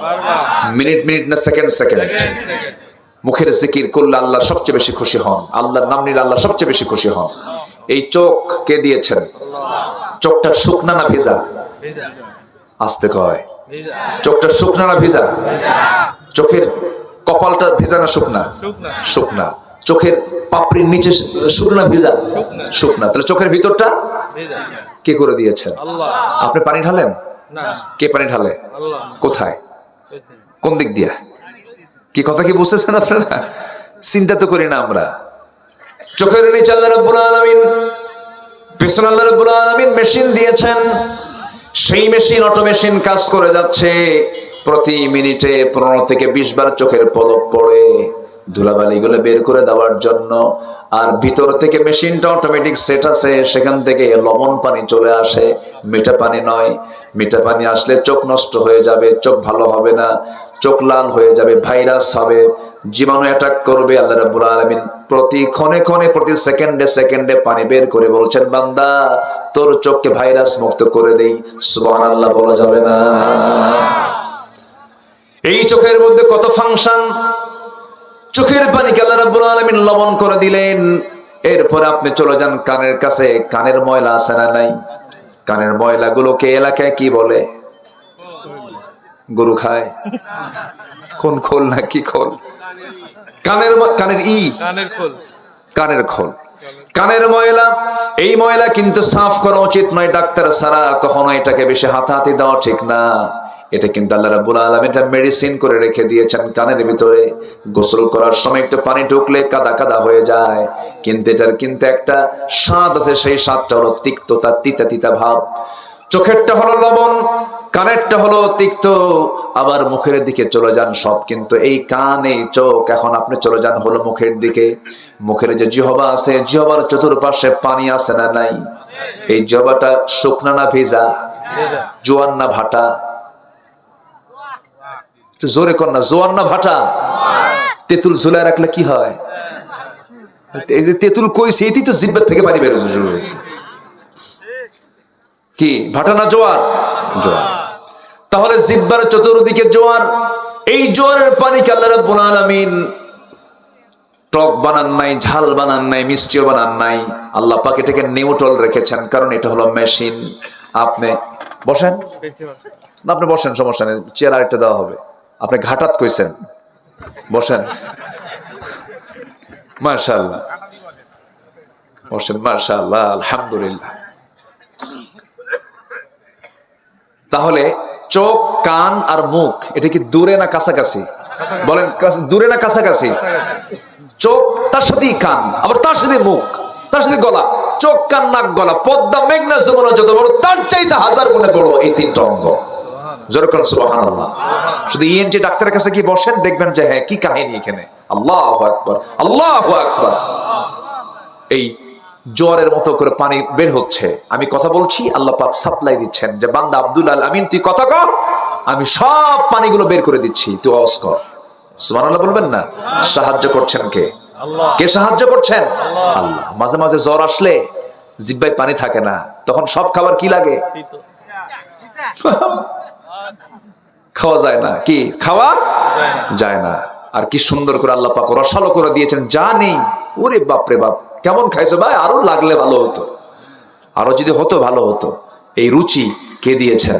মিনিট মিনিট না সেকেন্ড সেকেন্ড? মুখের জিকির করলে আল্লাহ সবচেয়ে বেশি খুশি হন, আল্লাহর নাম নিলে আল্লাহ সবচেয়ে বেশি খুশি হন। এই চোখ কে দিয়েছেন? চোখটা শুকনা না ভেজা? আসতে কয়, চোখটা শুকনা না ভেজা? চোখের কপালটা ভেজা না শুকনা? শুকনা। চোখের পাপড়ির নিচে শুকনা ভেজা? শুকনা। তাহলে চোখের ভিতরটা কে করে দিয়েছেন? আপনি পানি ঢালেন? কে পানি ঢালে? কোথায়? কোন দিক দিয়ে? কি কথা কি বুঝতেছেন আপনারা? চিন্তা তো করি না আমরা। চোখের নিচে আল্লাহ রাব্বুল আলামিন, পেছনে আল্লাহ রাব্বুল আলামিন মেশিন দিয়েছেন। সেই মেশিন, অটো মেশিন কাজ করে যাচ্ছে। প্রতি মিনিটে 15 থেকে 20 বার চোখের পলক পড়ে ধুলাবালিগুলো বের করে দেওয়ার জন্য। আর ভিতর থেকে মেশিনটা অটোমেটিক সেট আছে, সেখান থেকে লবণ পানি চলে আসে, মিঠা পানি নয়। মিঠা পানি আসলে চোখ নষ্ট হয়ে যাবে, চোখ ভালো হবে না, চোখ লাল হয়ে যাবে, ভাইরাস হবে, জীবাণু অ্যাটাক করবে। আল্লাহ রাব্বুল আলামিন প্রতি ক্ষণে ক্ষণে, প্রতি সেকেন্ডে সেকেন্ডে পানি বের করে বলছেন, বান্দা তোর চোখকে ভাইরাস মুক্ত করে দেই। সুবহানাল্লাহ বলা যাবে না? এই চোখের মধ্যে কত ফাংশন। চোখের পানিকে আল্লাহ রাব্বুল আলামিন লবণ করে দিলেন। এরপর আপনি চলে যান কানের কাছে। কানের ময়লা আছে না নাই? কানের ময়লাগুলোকে এলাকায় কি বলে? গরু খায় কোন খোল না কি খোল? কানের খোল। কানের ময়লা, এই ময়লা কিন্তু সাফ করা উচিত নয়। ডাক্তার ছাড়া কখনো এটাকে বেশি হাতাহাতি দেওয়া ঠিক না। এটা কিন্তু আল্লাহ রাব্বুল আলামিন এটা মেডিসিন করে রেখে দিয়েছেন কানের ভিতরে। গোসল করার সময় একটু পানি ঢুকলে কাদা কাদা হয়ে যায়, কিন্তু এটার কিন্তু একটা স্বাদ আছে, সেই স্বাদটা হলো তিক্ততা, তিতা তিতা ভাব। চোখেরটা হলো লবণ, কানেরটা হলো তিক্ত। আবার মুখের দিকে চলে যান, সব কিন্তু এই কান এই চোখ। এখন আপনি চলে যান হলো মুখের দিকে। মুখের যে জিহ্বা আছে, জিহ্বার চতুর্পাশে পানি আছে না নাই? এই জিহ্বাটা শুকনা না ভেজা? জোয়ান না ভাটা? জোরে কর না, জোয়ান না ভাটা? তেঁতুল ঝুলায় রাখলে কি হয়? এই যে তেঁতুল কইছে, এটি তো জিহ্বার থেকে পানি বের শুরু হয়েছে। কি ভাটা না জোয়ার? জোয়ার। তাহলে জিহ্বার চতুর্দিকে জোয়ার। এই জোয়ারের পানিকে আল্লাহ রাব্বুল আলামিন টক বানান নাই, ঝাল বানান নাই, মিষ্টিও বানান নাই। আল্লাহ পাক এটাকে নিউট্রাল রেখেছেন, কারণ এটা হলো মেশিন। আপনি বসেন না, আপনি বসেন, সমস্যা নেই, চেয়ার আরেকটা দেওয়া হবে। আপনি ঘাটাত কইছেন, বসেন। মাশাআল্লাহ, বসেন। মাশাআল্লাহ, আলহামদুলিল্লাহ। তাহলে চোখ, কান আর মুখ, এটা কি দূরে না কাছাকাছি? বলেন, দূরে না কাছাকাছি? চোখ তার সাথেই কান, আবার তার সাথে মুখ, তার সাথে গলা। চোখ, কান, নাক, গলা, পদ্মা, মেঘনা, যমুনা যত বড়, তার চাইতে 1000 গুণে বড় এই তিনটা অঙ্গ। যেরকম সুবহানাল্লাহ। শুধু ইএনটি ডাক্তারের কাছে কি বসেন, দেখবেন যে হ্যাঁ কি কাহিনী এখানে। আল্লাহু আকবার, আল্লাহু আকবার। এই জোয়ারের মতো করে পানি বের হচ্ছে। আমি কথা বলছি, আল্লাহ পাক সাপ্লাই দিচ্ছেন যে বান্দা আব্দুল আমিন তুই কথা কর, আমি সব পানিগুলো বের করে দিচ্ছি, তুই আওয়াজ কর। সুবহানাল্লাহ বলবেন না? সাহায্য করছেন কে? আল্লাহ। কে সাহায্য করছেন? আল্লাহ। মাঝে মাঝে জ্বর আসলে জিহ্বায় পানি থাকে না, তখন সব খাবার কি লাগে? খাওয়া যায় না। কি খাওয়া যায় না। আর কি সুন্দর করে আল্লাহ পাক রসালো করে দিয়েছেন, যা নেই। ওরে বাপ রে বাপ, কেমন খাইছো ভাই? আরো লাগলে ভালো হতো, আরো যদি হতো ভালো হতো। এই রুচি কে দিয়েছেন?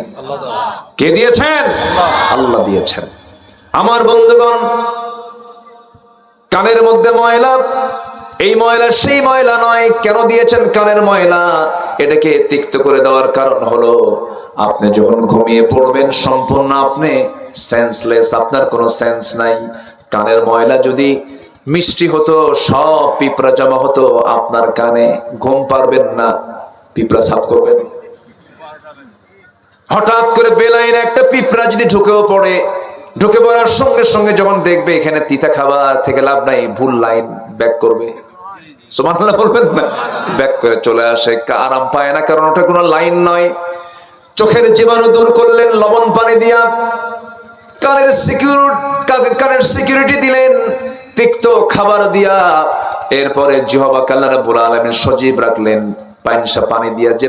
কে দিয়েছেন? আল্লাহ দিয়েছেন। আমার বন্ধুগণ, কানের মধ্যে ময়লা, এই ময়লা সেই ময়লা নয়। কেন দিয়েছেন কানের ময়লা? এটাকে তিক্ত করে দেওয়ার কারণ হলো আপনি যখন ঘুমিয়ে পড়বেন সম্পূর্ণ আপনি সেন্সলেস, আপনার কোনো সেন্স নাই। কানের ময়লা যদি মিষ্টি হতো, সব পিঁপড়া জমা হতো আপনার কানে, ঘুম পারবেন না, পিঁপড়া সাফ করবেন। হঠাৎ করে বেলাইনে একটা পিঁপড়া যদি ঢুকেও পড়ে, ঢুকে পড়ার সঙ্গে সঙ্গে যখন দেখবে এখানে তিতা খাবার থেকে লাভ নাই, ভুল লাইন ব্যাক করবে। সুবহানাল্লাহ বলবেন না? ব্যাক করে চলে আসে, আরাম পায় না, কারণ ওটা কোনো লাইন নয়। চোখের জীবাণু দূর করলেন লবণ পানি দিয়া, কানের সিকিউরিটি দিলেন তিক্ত খাবার দিয়া, এরপরে জিহ্বাকে আল্লাহ রাব্বুল আলামিন সজীব রাখলেন পাইনসা পানি দিয়া, যে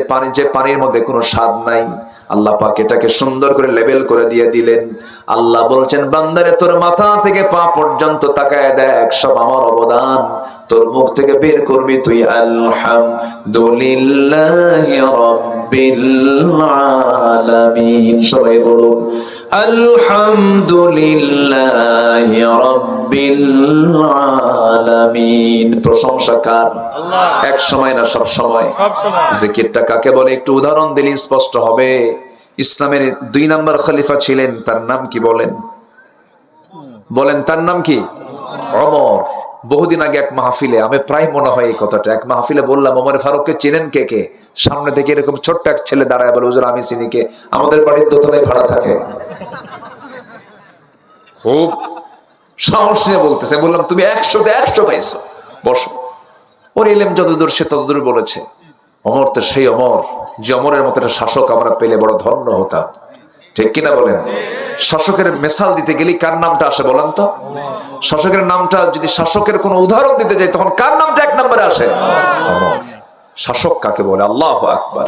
পানির মধ্যে কোনো স্বাদ নাই। আল্লাহ পাক এটাকে সুন্দর করে লেবেল করে দিয়ে দিলেন। আল্লাহ বলছেন, বান্দারে তোর মাথা থেকে পা পর্যন্ত তাকায় দেখ, সব আমার অবদান। তোর মুখ থেকে বের করবি তুই আলহামদুলিল্লাহি রাব্বিল আলামিন। সবাই বলুন আলহামদুলিল্লাহি রাব্বিল আলামিন। প্রশংসা কার? আল্লাহ। এক সময় না সব সময়? সব সময়। জিকিরটা কাকে বলে একটু উদাহরণ দিলে স্পষ্ট হবে। ইসলামের 2 নম্বর খলিফা ছিলেন, তার নাম কি বলেন? বলেন, তার নাম কি? ওমর। বহুদিন আগে এক মাহফিলে, আমি প্রায় মনে হয় এই কথাটা, এক মাহফিলে বললাম, ওমর ফারুককে চেনেন কে কে? সামনে থেকে এরকম ছোট্ট এক ছেলে দাঁড়ায় বলে, হুজুর আমি চিনি। কে? আমাদের বাড়ির দোতলায় ভাড়া থাকে। খুব সাহস নিয়ে বলতেছে। বললাম তুমি 100-তে 100 পাইছো, বসো। ওর এলেম যতদূর সে ততদূর বলেছে। অমর তো সেই অমর, যে অমরের মতো একটা শাসক আমরা পেলে বড় ধন্য হতাম, ঠিক কিনা বলেন? শাসকের মেসাল দিতে গেলে কার নামটা আসে বলেন তো? শাসকের নামটা যদি শাসকের কোনো উদাহরণ দিতে যাই তখন কার নামটা 1 নম্বরে আসে? অমর। শাসক কাকে বলে? আল্লাহু আকবার।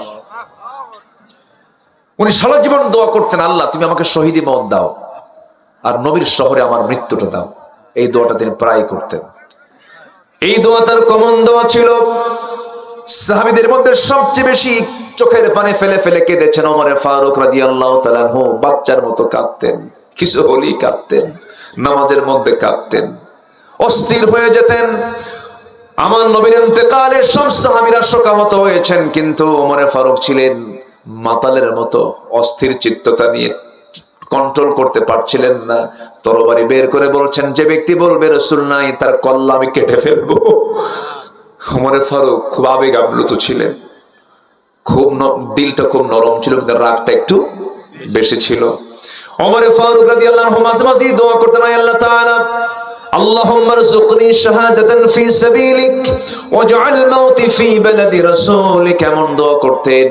উনি সারা জীবন দোয়া করতেন, আল্লাহ তুমি আমাকে শহীদি মওত দাও আর নবীর শহরে আমার মৃত্যুটা দাও। এই দোয়াটা তিনি প্রায় করতেন। এই দোয়া তার কমন দোয়া ছিল। সাহাবীদের মধ্যে সবচেয়ে বেশি চোখের পানি ফেলে ফেলে কেঁদেছেন ওমরে ফারুক রাদিয়াল্লাহু তাআলা আনহু। বাচ্চার মতো কাঁদতেন, কিছু হলেই কাঁদতেন, নামাজের মধ্যে কাঁদতেন, অস্থির হয়ে যেতেন। আমার নবীর ইন্তেকালে সব সাহাবীরা শোকাহত হয়েছেন, কিন্তু ওমরে ফারুক ছিলেন মাতালের মতো অস্থির চিত্ততা নিয়ে কন্ট্রোল করতে পারছিলেন না। তরবারি বের করে বলছেন, যে ব্যক্তি বলবে রাসূল নাই তার কল্লা আমি কেটে ফেলবো। ওমরে ফারুক খুব আবেগ আপ্লুত ছিলেন, খুব দিলটা খুব নরম ছিল, কিন্তু রাগটা একটু বেশি ছিল। ওমরে ফারুক রাদিয়াল্লাহু আনহু মাঝে মাঝে দোয়া করতেন, আল্লাহ তাআলা আল্লাহুম্মা রযুকনি শাহাদাতান ফি সাবিলিক ওয়াজআল মাউতি ফি বালাদি রাসূলিক, এমন দোয়া করতেন।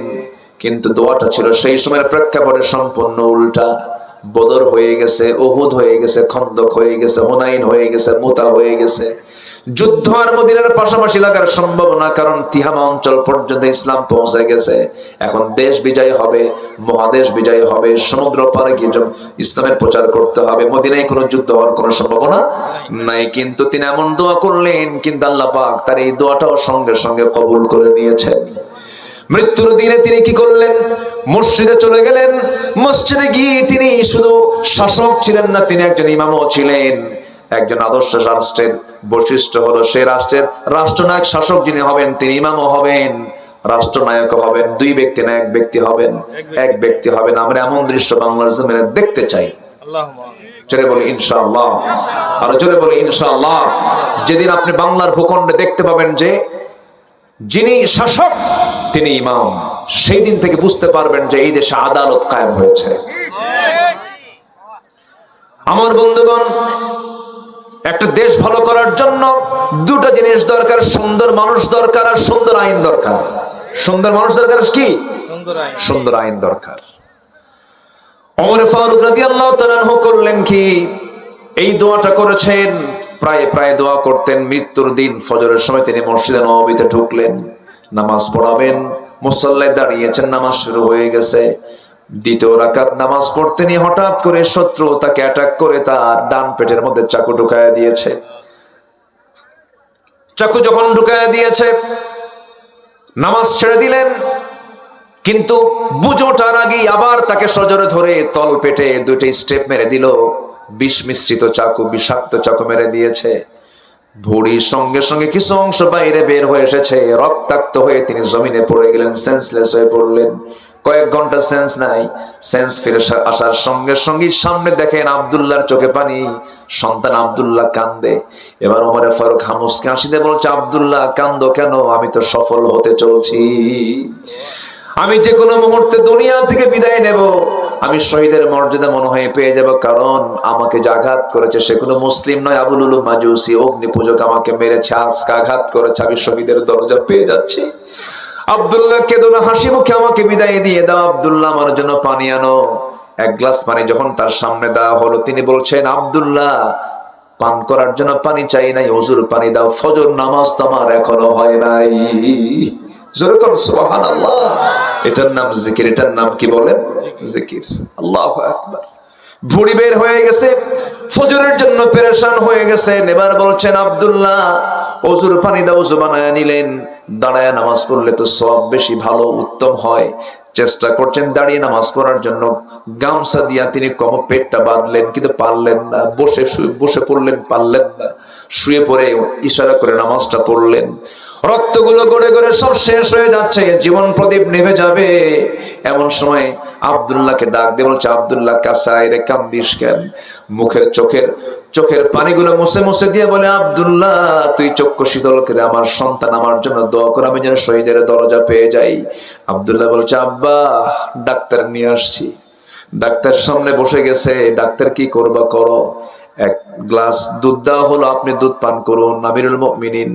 কিন্তু দোয়াটা ছিল সেই সময়ের প্রেক্ষাপটে সম্পূর্ণ উল্টা। বদর হয়ে গেছে, উহুদ হয়ে গেছে, খন্দক হয়ে গেছে, হুনাইন হয়ে গেছে, মুতা হয়ে গেছে। যুদ্ধ আর মদিনার পাশাপাশি লাগার সম্ভাবনা, কারণ তিহামা অঞ্চল পর্যন্ত ইসলাম পৌঁছে গেছে। এখন দেশ বিজয় হবে, মহাদেশ বিজয় হবে, সমুদ্র পারে গিয়ে ইসলামের প্রচার করতে হবে। মদিনায় কোনো যুদ্ধ হওয়ার কোনো সম্ভাবনা নাই। কিন্তু তিনি এমন দোয়া করলেন, কিন্তু আল্লাহ পাক তার এই দোয়াটাও সঙ্গে সঙ্গে কবুল করে নিয়েছেন। মৃত্যুর দিনে তিনি কি করলেন? মসজিদে চলে গেলেন। মসজিদে গিয়ে তিনি শুধু শাসক ছিলেন না, তিনি একজন ইমামও ছিলেন। একজন আদর্শ রাষ্ট্রের বৈশিষ্ট্য হলো সেই রাষ্ট্রের রাষ্ট্রনায়ক শাসক যিনি হবেন তিনি ইমামও হবেন, রাষ্ট্রনায়ক হবেন। 2 ব্যক্তি না, 1 ব্যক্তি হবেন। 1 ব্যক্তি হবেন। আমরা এমন দৃশ্য বাংলার জমিনে দেখতে চাই। জোরে বলি ইনশাআল্লাহ, আর জোরে বলি ইনশাআল্লাহ। যেদিন আপনি বাংলার ভূখণ্ডে দেখতে পাবেন যে যিনি শাসক তিনি ইমাম, সেই দিন থেকে বুঝতে পারবেন যে এই দেশে আদালত কায়েম হয়েছে। আমার বন্ধুগণ, একটা দেশ ভালো করার জন্য 2টা জিনিস দরকার, সুন্দর মানুষ দরকার আর সুন্দর আইন দরকার। সুন্দর মানুষ দরকার, কি? সুন্দর আইন দরকার। ওমর ফারুক রাদিয়াল্লাহু তাআলা আনহু করলেন কি? এই দোয়াটা করেছেন, প্রায় প্রায় দোয়া করতেন। মৃত্যুর দিন ফজরের সময় তিনি মসজিদে নববীতে ঢুকলেন, নামাজ পড়াবেন। মুসল্লায় দাঁড়িয়েছেন, নামাজ শুরু হয়ে গেছে। 2য় রাকাত নামাজ পড়তে নিয়ে হঠাৎ করে শত্রু তাকে অ্যাটাক করে তার ডান পেটের মধ্যে চাকু ঢুকায়া দিয়েছে। চাকু যখন ঢুকায়া দিয়েছে, নামাজ ছেড়ে দিলেন, কিন্তু বুঝোটার আগেই আবার তাকে সজোরে ধরে তল পেটে 2টি স্টেপ মেরে দিল। বিষ মিশ্রিত চাকু, বিষাক্ত চাকু মেরে দিয়েছে। ভুঁড়ির সঙ্গে সঙ্গে কিছু অংশ বাইরে বের হয়ে এসেছে, রক্তাক্ত হয়ে তিনি জমিনে পড়ে গেলেন, সেন্সলেস হয়ে পড়লেন। কয়েক ঘন্টা সেন্স নাই। সেন্স ফিরে আসার সঙ্গে সঙ্গে সামনে দেখেন আব্দুল্লাহর চোখে পানি, সন্তান আব্দুল্লাহ কান্দে। এবার ওমর ফারুক হামুসকে হাসিতে বলছে, আব্দুল্লাহ কান্দো কেন? আমি তো সফল হতে চলছি, আমি যে কোনো মুহূর্তে দুনিয়া থেকে বিদায় নেব, আমি শহীদের মর্যাদা মনে হয় পেয়ে যাব। কারণ আমাকে যে আঘাত করেছে সে কোনো মুসলিম নয়, আবু লুলুব মাজুসি অগ্নি পূজক আমাকে মেরেছে, আজকে আঘাত করেছে, আমি শহীদের দরজা পেয়ে যাচ্ছি। আব্দুল্লাহ কেঁদো না, হাসি মুখে আমাকে বিদায় দিয়ে দাও। আব্দুল্লাহ আমার জন্য পানি আনো। 1 গ্লাস পানি যখন তার সামনে দেওয়া হলো, তিনি বলছেন, আব্দুল্লাহ পান করার জন্য পানি চাই নাই, হুজুর পানি দাও, ফজর নামাজ তো আমার এখনো হয় নাই। যেরকম সুবহানাল্লাহ। এটার নাম জিকির। এটার নাম কি বলেন? জিকির। আল্লাহু আকবার। ভুঁড়ি বের হয়ে গেছে, ফজরের জন্য পেরেশান হয়ে গেছে। এবার বলছেন, আব্দুল্লাহ ওযুর পানি দাও। ওযু বানায়া নিলেন। দাঁড়ায় নামাজ পড়লে তো সওয়াব বেশি ভালো, উত্তম হয়। চেষ্টা করছেন দাঁড়িয়ে নামাজ পড়ার জন্য, গামছা দিয়া তিনি পেটটা বাঁধলেন, কিন্তু পারলেন না। বসে পড়লেন, পারলেন না। শুয়ে পড়ে ইশারা করে নামাজটা পড়লেন। রক্তগুলো গড়ে গড়ে সব শেষ হয়ে যাচ্ছে, জীবন প্রদীপ নিভে যাবে। এমন সময় আব্দুল্লাহকে ডাক দিয়ে বলছে, আব্দুল্লাহ কাসায় রে, কান্দিস কেন? মুখের চোখের পানিগুলো মুছে মুছে দিয়ে বলে, আব্দুল্লাহ তুই চক্ষু শীতল করে আমার সন্তান আমার জন্য দোয়া কর, আমি যেন শহীদের দরজা পেয়ে যাই। আব্দুল্লাহ বলছে, আব্বা ডাক্তার নিয়ে আসছি। ডাক্তার সামনে বসে গেছে, ডাক্তার কি করবা করো, এক গ্লাস দুধ দেওয়া হলো, আপনি দুধ পান করুন। আমিরুল মুমিনিন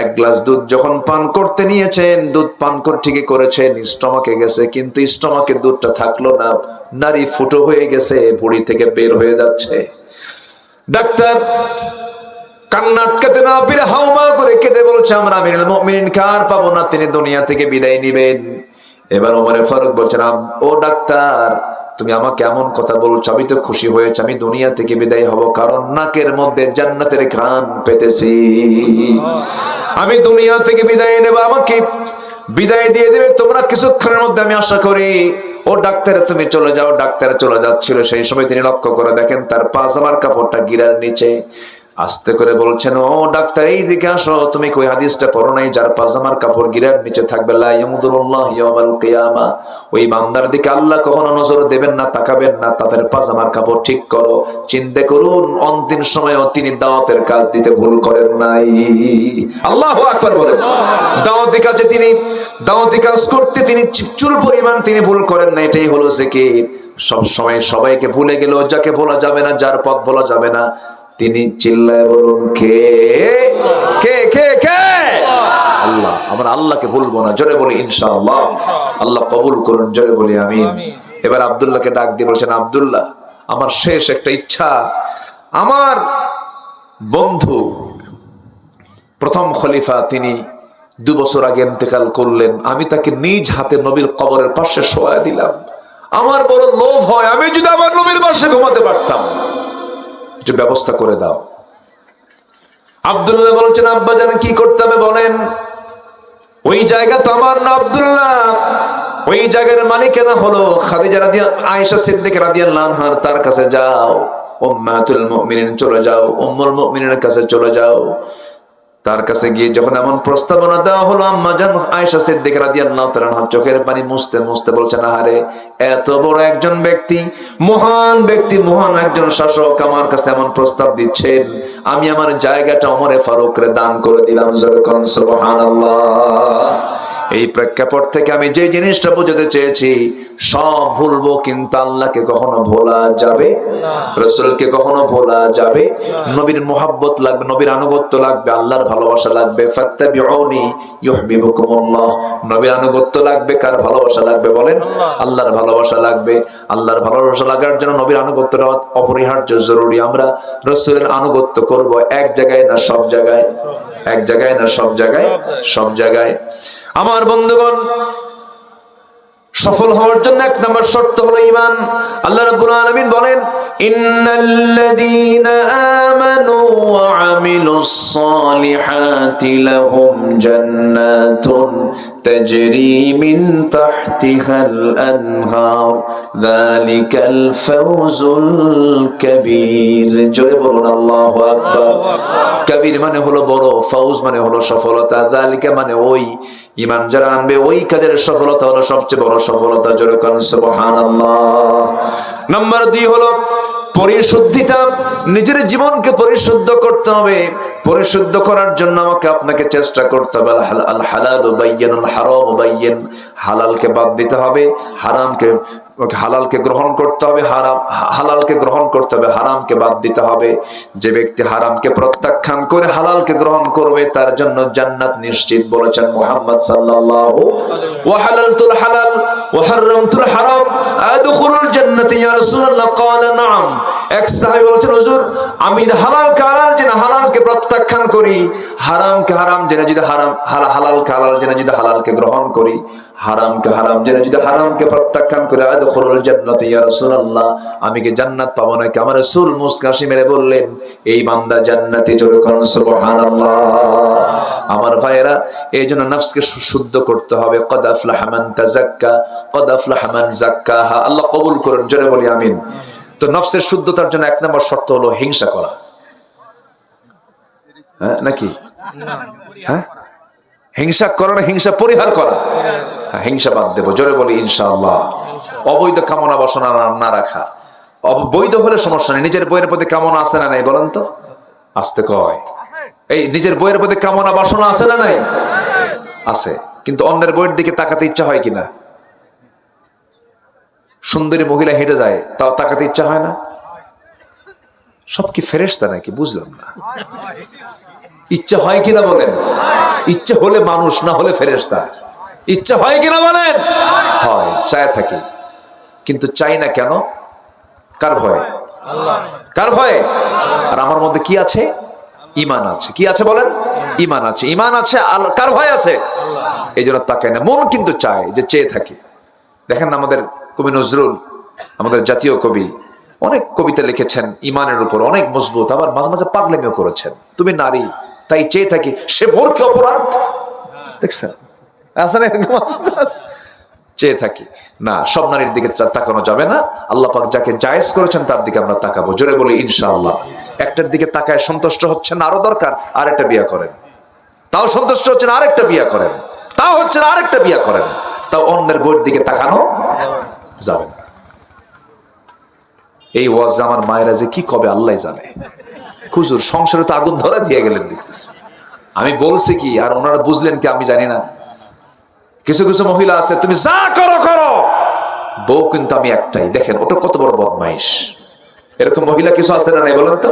এক গ্লাস দুধ যখন পান করতে নিয়েছেন, দুধ পান করে ঠিকই করেছেন, স্টমাকে গেছে, কিন্তু স্টমাকে দুধটা থাকলো না, নারী ফুটো হয়ে গেছে, ভুঁড়ি থেকে বের হয়ে যাচ্ছে। ডাক্তার কান্না আটকাতে না পেরে হাউমা করে কেঁদে বলছে, আমরা আমিরুল মুমিনিন কার পাবো না, তিনি দুনিয়া থেকে বিদায় নিবেন। এবার ওমরে ফারুক বলছেন, ও ডাক্তার তুমি আমাকে এমন কথা বলছো, আমি তো খুশি হয়েছে, আমি দুনিয়া থেকে বিদায় হব, কারণ নাকের মধ্যে জান্নাতের ঘ্রাণ পেতেছি। আমি দুনিয়া থেকে বিদায় নেব, আমাকে বিদায় দিয়ে দেবে তোমরা কিছুক্ষণের মধ্যে, আমি আশা করি। ও ডাক্তার তুমি চলে যাও। ডাক্তার চলে যাচ্ছিল, সেই সময় তিনি লক্ষ্য করে দেখেন তার পাজামার কাপড়টা গিরার নিচে। আস্তে করে বলছেন, ও ডাক্তার এইদিকে আসো, তুমি কই হাদিসটা পড়ো নাই, যার পাজামার কাপড় গিরার নিচে থাকবে লা ইয়ামুদুরুল্লাহ ইয়াউমাল কিয়ামা, ওই বান্দার দিকে আল্লাহ কখনো নজর দেবেন না, তাকাবেন না। তাদের পাজামার কাপড় ঠিক করো। চিন্তা করুন, অন্তিম সময়েও তিনি দাওয়াতের কাজ দিতে ভুল করেন নাই। আল্লাহু আকবার বলেন। দাওয়াতি কাজে তিনি দাওয়াতি কাজ করতে তিনি চুল পরিমাণ তিনি ভুল করেন না। এটাই হলো জিকির। সব সময় সবাইকে ভুলে গেল, যাকে ভোলা যাবে না, যার পথ ভোলা যাবে না, তিনি চিল্লায় বলুন, কে কে কে কে? আল্লাহ। আমরা আল্লাহকে ভুলবো না, জোরে বলি ইনশাআল্লাহ। আল্লাহ কবুল করুন, জোরে বলি আমিন। এবার আব্দুল্লাহকে ডাক দিয়ে বলছেন, আব্দুল্লাহ আমার শেষ একটা ইচ্ছা, আমার বন্ধু প্রথম খলিফা তিনি 2 বছর আগে ইন্তেকাল করলেন, আমি তাকে নিজ হাতে নবীর কবরের পাশে শোয়া দিলাম। আমার বড় লোভ হয়, আমি যদি আমার নবীর পাশে ঘুমাতে পারতাম, ব্যবস্থা করে দাও। আব্দুল্লাহ বলছেন, আব্বা জান কি করতে হবে বলেন? ওই জায়গা তো আমার না আব্দুল্লাহ, ওই জায়গার মালিকানা হলো খাদিজা আয়েশা সিদ্দিকা রাদিয়াল্লাহু আনহা, তার কাছে যাও। উম্মাতুল মুমিনিন চলে যাও, উম্মুল মুমিনিনের কাছে চলে যাও। তার কাছে গিয়ে যখন এমন প্রস্তাবনা দেওয়া হলো, আম্মা জান আয়েশা সিদ্দিকা রাদিয়াল্লাহু তাআলা চোখের পানি মুছতে মুছতে বলছেন, আহারে এত বড় একজন ব্যক্তি, মহান ব্যক্তি, মহান একজন শাসক আমার কাছে এমন প্রস্তাব দিচ্ছেন, আমি আমার জায়গাটা ওমরে ফারুকরে দান করে দিলাম। সুবহানাল্লাহ। এই প্রেক্ষাপট থেকে আমি যে জিনিসটা বোঝাতে চেয়েছি, সব ভুলবো কিন্তু আল্লাহকে কখনো ভোলা যাবে না, রাসূলকে কখনো ভোলা যাবে না। নবীর মুহাব্বত লাগবে, নবীর আনুগত্য লাগবে, আল্লাহর ভালোবাসা লাগবে। ফাত্তাবিউনি ইউহিব্বুকুমুল্লাহ। নবীর আনুগত্য লাগবে, কার ভালোবাসা লাগবে বলেন? আল্লাহর ভালোবাসা লাগবে। আল্লাহর ভালোবাসা লাগার জন্য নবীর আনুগত্যটা অপরিহার্য, জরুরি। আমরা রাসূলের আনুগত্য করব এক জায়গায় না সব জায়গায়? এক জায়গায় না সব জায়গায়? সব জায়গায়। আমার বন্ধুগণ, সফল হওয়ার জন্য 1 নম্বর শর্ত হলো ঈমান। আল্লাহ রাব্বুল আলামিন বলেন, ইন্নাল্লাযীনা আমানু ওয়া আমিলুস সালিহাতি লাহুম জান্নাতুন তাজরি মিন তাহতিহাল আনহার যালিকাল ফাওজুল কাবীর। জোরে বলুন আল্লাহু আকবার। কাবীর মানে হলো বড়, ফাউজ মানে হলো সফলতা, যালিকা মানে ওই। ঈমান যারা আনবে ওই কাজের সফলতা হলো সবচেয়ে বড় সফলতা। জোরে কান সুবহানাল্লাহ। নাম্বার 2 হলো পরিশুদ্ধিতা। নিজের জীবনকে পরিশুদ্ধ করতে হবে। পরিশুদ্ধ করার জন্য আমাকে আপনাকে চেষ্টা করতে হবে। আল হালালু বাইয়িনুল হারামু বাইয়িন। হালালকে বাদ দিতে হবে, হালালকে গ্রহণ করতে হবে, হালালকে গ্রহণ করতে হবে, হারামকে বাদ দিতে হবে। যে ব্যক্তি হারামকে প্রত্যাখ্যান করে হালালকে গ্রহণ করবে, তার জন্য জান্নাত নিশ্চিত, বলেছেন মুহাম্মদ সাল্লাল্লাহু। ওয়া হালালতুল হালাল ওয়া হারামতুল হারাম আদখুলুল জান্নাত ইয়া রাসূলুল্লাহ। ক্বালা নাআম। এক সাহাবী বলেছেন, হুজুর আমি হালালকে হালাল জেনে হালালকে প্রত্যাখ্যান করি, হারামকে হারাম জেনে যদি হালালকে হালাল জেনে যদি হালালকে গ্রহণ করি, হারামকে হারাম জেনে যদি হারামকে প্রত্যাখ্যান করে আদখুলুল জান্নাত ইয়া রাসূলুল্লাহ, আমি কি জান্নাত পাবো নাকি? আমার রাসূল মুস্কাশি মেরে বললেন, এই বান্দা জান্নাতি। জোরে কোন সুবহানাল্লাহ। আমার ভাইয়েরা, এইজন্য নফসকে শুদ্ধ করতে হবে। কদ আফলাহা মান তাযাক্কা কদ আফলাহা মান যাক্কাহা। আল্লাহ কবুল করুন, জোরে বলি আমিন। তো নফসের শুদ্ধতার জন্য 1 নম্বর শর্ত হলো হিংসা করা। হ্যাঁ নাকি? হ্যাঁ, হিংসা করা না, হিংসা পরিহার করা। হ্যাঁ, হিংসা বাদ দেবো, জোরে বলি ইনশাআল্লাহ। অবৈধ কামনা বাসনা না রাখা। বৈধ হলে সমস্যা নেই। নিজের বইয়ের প্রতি কামনা আছে না নাই বলেন তো? আসতে কয়, এই নিজের বইয়ের প্রতি কামনা বাসনা আছে না নাই? আছে। কিন্তু অন্যের বইয়ের দিকে তাকাতে ইচ্ছা হয় কিনা? সুন্দরী মহিলা হেঁটে যায়, তাও তাকাতে ইচ্ছা হয় না? সব কি ফেরেশতা নাকি? বুঝলাম না। ইচ্ছা হয় কিনা বলেন? ইচ্ছা হলে মানুষ, না হলে ফেরেশতা। ইচ্ছা হয় কিনা বলেন? হয়, চায় থাকি। কিন্তু চাই না কেন? কার ভয়ে? কার ভয়ে? আর আমার মধ্যে কি আছে? ঈমান আছে। কি আছে বলেন? ঈমান আছে। ঈমান আছে, কার ভয় আছে? এই জন্য তাকায় না, মন কিন্তু চায়, যে চেয়ে থাকি। দেখেন আমাদের কবি নজরুল, আমাদের জাতীয় কবি, অনেক কবিতা লিখেছেন ঈমানের উপর, অনেক মজবুত। আবার মাঝে মাঝে পাগলামিও করেছেন। তুমি নারী, তাই চেয়ে থাকি, সে মোর কি অপরাধ? দেখছেন আছে না এরকম? চেয়ে থাকি না, সব নারীর দিকে তাকানো যাবে না। আল্লাহ পাক যাকে জায়েজ করেছেন তার দিকে আমরা তাকাবো। জোরে বলি ইনশাআল্লাহ। একটার দিকে তাকায় সন্তুষ্ট হচ্ছেন, আরো দরকার আরেকটা বিয়ে করেন। তাও সন্তুষ্ট হচ্ছেন, আরেকটা বিয়ে করেন। তাও হচ্ছে আরেকটা বিয়ে করেন। তাও অন্যের বইয়ের দিকে তাকানো যাবে না। এই ওয়াজ আমার মায়েরা যে কি কবে আল্লাহ জানে। হুজুর সংসারে তো আগুন ধরা দিয়ে গেলেন দেখতেছি। আমি বলছি কি আর ওনারা বুঝলেন কি আমি জানি না। কিছু কিছু মহিলা আছে, তুমি যা করো করো, বউ কিন্তু আমি একটাই। দেখেন ওটা কত বড় বদমাইশ। এরকম মহিলা কিছু আছে না নাই বলেন তো?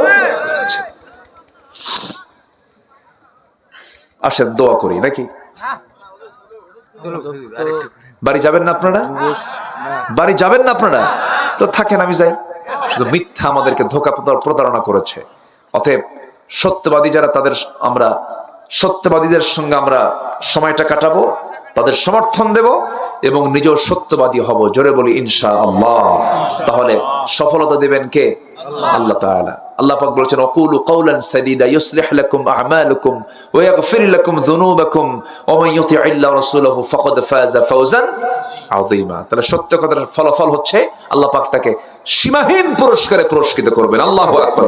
আসেন দোয়া করি নাকি? বাড়ি যাবেন না আপনারা? বাড়ি যাবেন না আপনারা? তো থাকেন, আমি যাই। শুধু মিথ্যা আমাদেরকে ধোঁকা প্রতারণা করেছে। অতএব সত্যবাদী যারা, আমরা সত্যবাদীদের সঙ্গে আমরা সময়টা কাটাবো, তাদের সমর্থন দেব এবং নিজেও সত্যবাদী হব। জোরে বলি ইনশাআল্লাহ। তাহলে সফলতা দেবেন কে? আল্লাহ তাআলা। আল্লাহ পাক বলেছেন ওয়াকুলু কাওলান সাদীদা ইউসলিহ লাকুম আ'মালুকুম ওয়া ইয়াগফির লাকুম যুনুবাকুম ওয়া মান ইউতি'ইল্লাহ ওয়া রাসূলাহু ফাকাদ ফাযা ফাওজান আযীমা। তাহলে সত্য কথার ফলাফল হচ্ছে আল্লাহ পাক তাকে সীমাহীন পুরস্কারে পুরস্কৃত করবেন। আল্লাহু আকবার।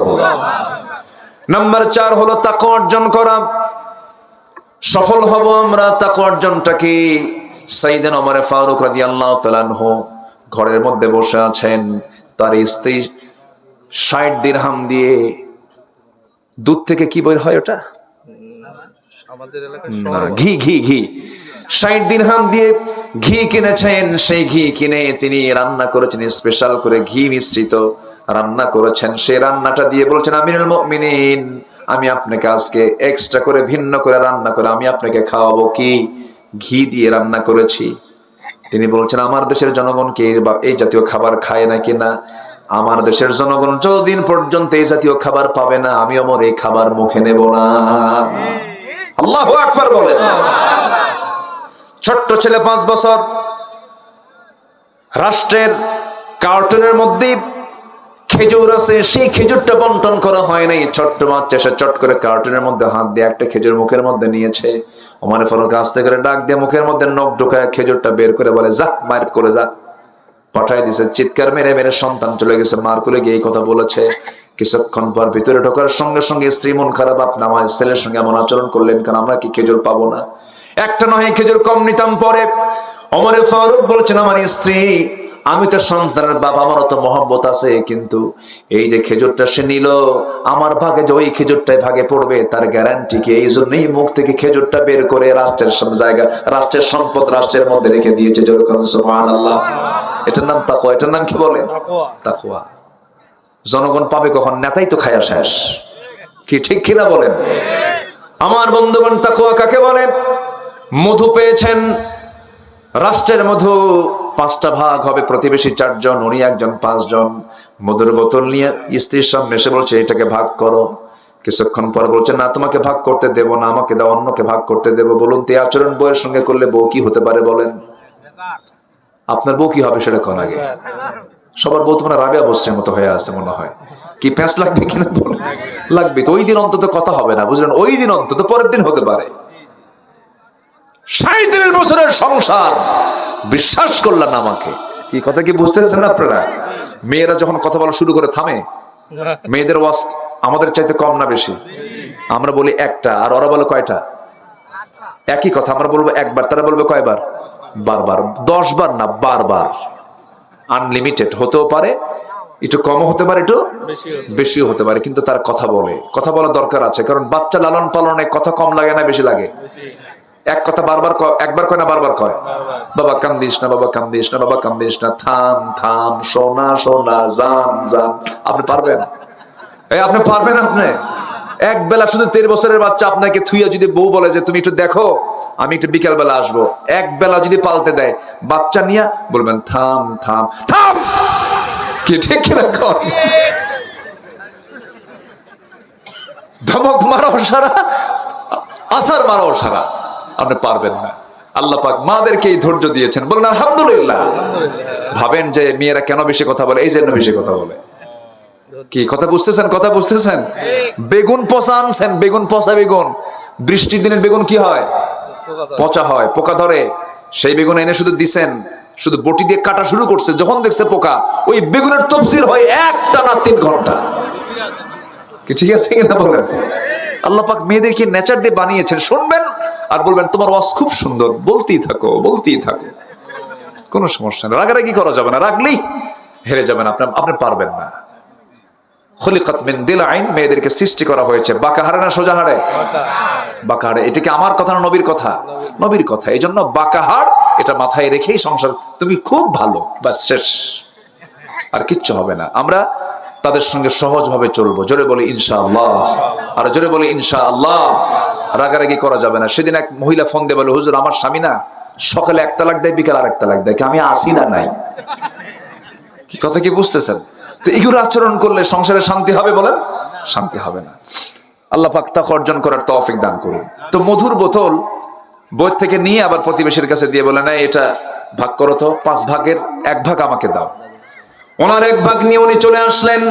নাম্বার 4 হলো তাকওয়া অর্জন করা। সফল হব আমরা তাকওয়া অর্জনটাকে। সাইয়েদনা ওমর ফারুক রাদিয়াল্লাহু তাআলা আনহু ঘরের মধ্যে বসে আছেন, তার স্ত্রী 60 দিরহাম দিয়ে, দুধ থেকে কি বের হয় ওটা? আমাদের এলাকায় ঘি। ঘি ঘি 60 দিরহাম দিয়ে ঘি কিনেছেন। সেই ঘি কিনে তিনি রান্না করেছেন, স্পেশাল করে ঘি মিশ্রিত রান্না করেছেন। সেই রান্নাটা দিয়ে বলছেন আমিরুল মুমিনিন, আমি আপনাকে আজকে এক্সট্রা করে ভিন্ন করে রান্না করে আমি আপনাকে খাওয়াবো। কি? ঘি দিয়ে রান্না করেছি। তিনি বলছেন আমার দেশের জনগণ কি এই জাতীয় খাবার খায় নাকি? না, আমার দেশের জনগণ যতদিন পর্যন্ত এই জাতীয় খাবার পাবে না, আমি আমার এই খাবার মুখে নেব না। আল্লাহু আকবার বলেন। ছোট্ট ছেলে 5 বছর, রাষ্ট্রের কার্টুনের মধ্যে খেজুর আছে, সেই খেজুরটা বন্টন করা হয় নাই। ছোট্ট বাচ্চা এসে চট করে কার্টুনের মধ্যে হাত দিয়ে একটা খেজুর মুখের মধ্যে নিয়েছে। ওমর ফারুক আস্তে করে ডাক দিয়ে মুখের মধ্যে নখ ঢোকায় খেজুরটা বের করে বলে যা মায়ের করে যা। পাঠাই দিছে। চিৎকার মেরে মেরে সন্তান চলে গেছে, মার কোলে গিয়ে এই কথা বলেছে। কিছুক্ষণ পর ভিতরে ঢোকার সঙ্গে সঙ্গে স্ত্রী মন খারাপ, আপনি আমার ছেলের সঙ্গে এমন আচরণ করলেন কারণ আমরা কি খেজুর পাবো না? একটা নয় খেজুর কম নিতাম। পরে ওমর ফারুক বলছেন আমার স্ত্রী, আমি তো সন্তানের বাবা, আমারও তো মহব্বত আছে, কিন্তু এই যে খেজুরটা সে নিল, আমার ভাগে যে ওই খেজুরটাই ভাগে পড়বে তার গ্যারান্টি কি? এই জন্যই মুখ থেকে খেজুরটা বের করে রাষ্ট্রের সব জায়গা, রাষ্ট্রের সম্পদ রাষ্ট্রের মধ্যে রেখে দিয়েছে। সুবহানাল্লাহ। এটার নাম তাকওয়া। এটার নাম কি বলে? তাকওয়া। জনগণ পাবে কখন? নেতাই তো খায়া শেষ। কি ঠিক কিনা বলেন? আমার বন্ধুগণ, তাকওয়া কাকে বলে? মধু পেয়েছেন, রাষ্ট্রের মধু 5টা ভাগ হবে, প্রতিবেশী 4 জন, উনি একজন, 5 জন। মধুর বোতল নিয়ে স্ত্রীর সামনে এসে বলছে এটাকে ভাগ করো। কিছুক্ষণ পর বলছে না, তোমাকে ভাগ করতে দেব না, আমাকে দাও, অন্যকে ভাগ করতে দেব। বলুন তো এই আচরণ বউয়ের সঙ্গে করলে বউ কি হতে পারে বলেন? আপনার বউ কি হবে সেটা কোন আগে? সবার বউ তোমার রাবিয়া বসছের মতো হয়ে আছে মনে হয়। কি প্যাঁচ লাগবে কিনা? বলে লাগবে তো। ওই দিন অন্তত কথা হবে না, বুঝলেন? ওই দিন অন্তত, পরের দিন হতে পারে। 37 বছরের সংসার, বিশ্বাস করলেন আমাকে? কি কথা কি বুঝতেছেন আপনারা? মেয়েরা যখন কথা বলা শুরু করে থামে। মেয়েদের ওয়াজ আমাদের চাইতে কম না বেশি? আমরা বলি একটা, আর ওরা বলে কয়টা? একই কথা। আমরা বলবো একবার, তারা বলবে কয়বার? বারবার। 10 বার না, বারবার। আনলিমিটেড হতেও পারে, একটু কমও হতে পারে, একটু বেশিও হতে পারে, কিন্তু তার কথা বলে। কথা বলা দরকার আছে, কারণ বাচ্চা লালন পালনে কথা কম লাগে না বেশি লাগে? এক কথা বারবার একবার কয় না বারবার কয়? বাবা কান্দিস না, বাবা কান্দিস না, বাবা কান্দিস না, থাম থাম, সোনা সোনা, জান জান। আপনি পারবেন? আপনি পারবেন? আপনি এক বেলা শুধু 13 বছরের বাচ্চা আপনাকে থুইয়া যদি বউ বলে যে তুমি একটু দেখো, আমি একটু বিকাল বেলা আসবো, এক বেলা যদি পাল্টে দেয়, বাচ্চা নিয়ে বলবেন থাম থাম থাম। কি ঠিক কিনা? ধমক মারো সারা, আসার মারো সারা, আপনি পারবেন না। আল্লাহ পাক মাদেরকে এই ধৈর্য দিয়েছেন, বলেন আলহামদুলিল্লাহ। ভাবেন যে মেয়েরা কেন বেশি কথা বলে? এই জন্য বেশি কথা বলে। কি কথা বুঝতেছেন? কথা বুঝতেছেন? বেগুন পচা আনছেন, বেগুন পচা বেগুন, বৃষ্টির দিনের বেগুন কি হয়? পচা হয়, পোকা ধরে। সেই বেগুন এনে শুধু দিছেন, শুধু বটি দিয়ে কাটা শুরু করছে, যখন দেখছে পোকা, ওই বেগুনের তফসির হয় একটানা 3 ঘন্টা। কি ঠিক আছে কিনা বলেন? আল্লাহ পাক মেয়েদেরকে নেচার দিয়ে বানিয়েছেন, শুনবেন আর বলবেন তোমার ওয়াজ খুব সুন্দর, বলতেই থাকো বলতেই থাকো, কোনো সমস্যা নেই। রাগারাগি করা যাবে না, রাগলেই হেরে যাবেন, আপনি পারবেন না। খুলিকাত মিন দিলআইন, মেয়েদেরকে সৃষ্টি করা হয়েছে বাঁকা হাড়ে না সোজা হাড়ে? বাঁকা হাড়ে। এটা কি আমার কথা না নবীর কথা? নবীর কথা। এই জন্য বাঁকা হাড় এটা মাথায় রেখেই সংসার, তুমি খুব ভালো, বাস শেষ, আর কিচ্ছু হবে না। আমরা তাদের সঙ্গে সহজভাবে চলবো। জোরে বলি ইনশাআল্লাহ, আর জোরে বলি ইনশাআল্লাহ। রাগারাগি করা যাবে না। সেদিন এক মহিলা ফোন দিয়ে বলে, হুজুর আমার স্বামী না সকালে 1 তালাক দেয়, বিকাল আর 1 তালাক দেয়, আমি আসি না নাই। কি কথা কি বুঝতেছেন? তো এগুলো আচরণ করলে সংসারে শান্তি হবে? বলেন শান্তি হবে না। আল্লাহ পাক তাকওয়া অর্জন করার তৌফিক দান করুন। তো মধুর বোতল বই থেকে নিয়ে আবার প্রতিবেশীর কাছে দিয়ে বলে, না এটা ভাগ করো তো, 5 ভাগের 1 ভাগ আমাকে দাও। ওনার 1 ভাগ নিয়ে উনি চলে আসলেন,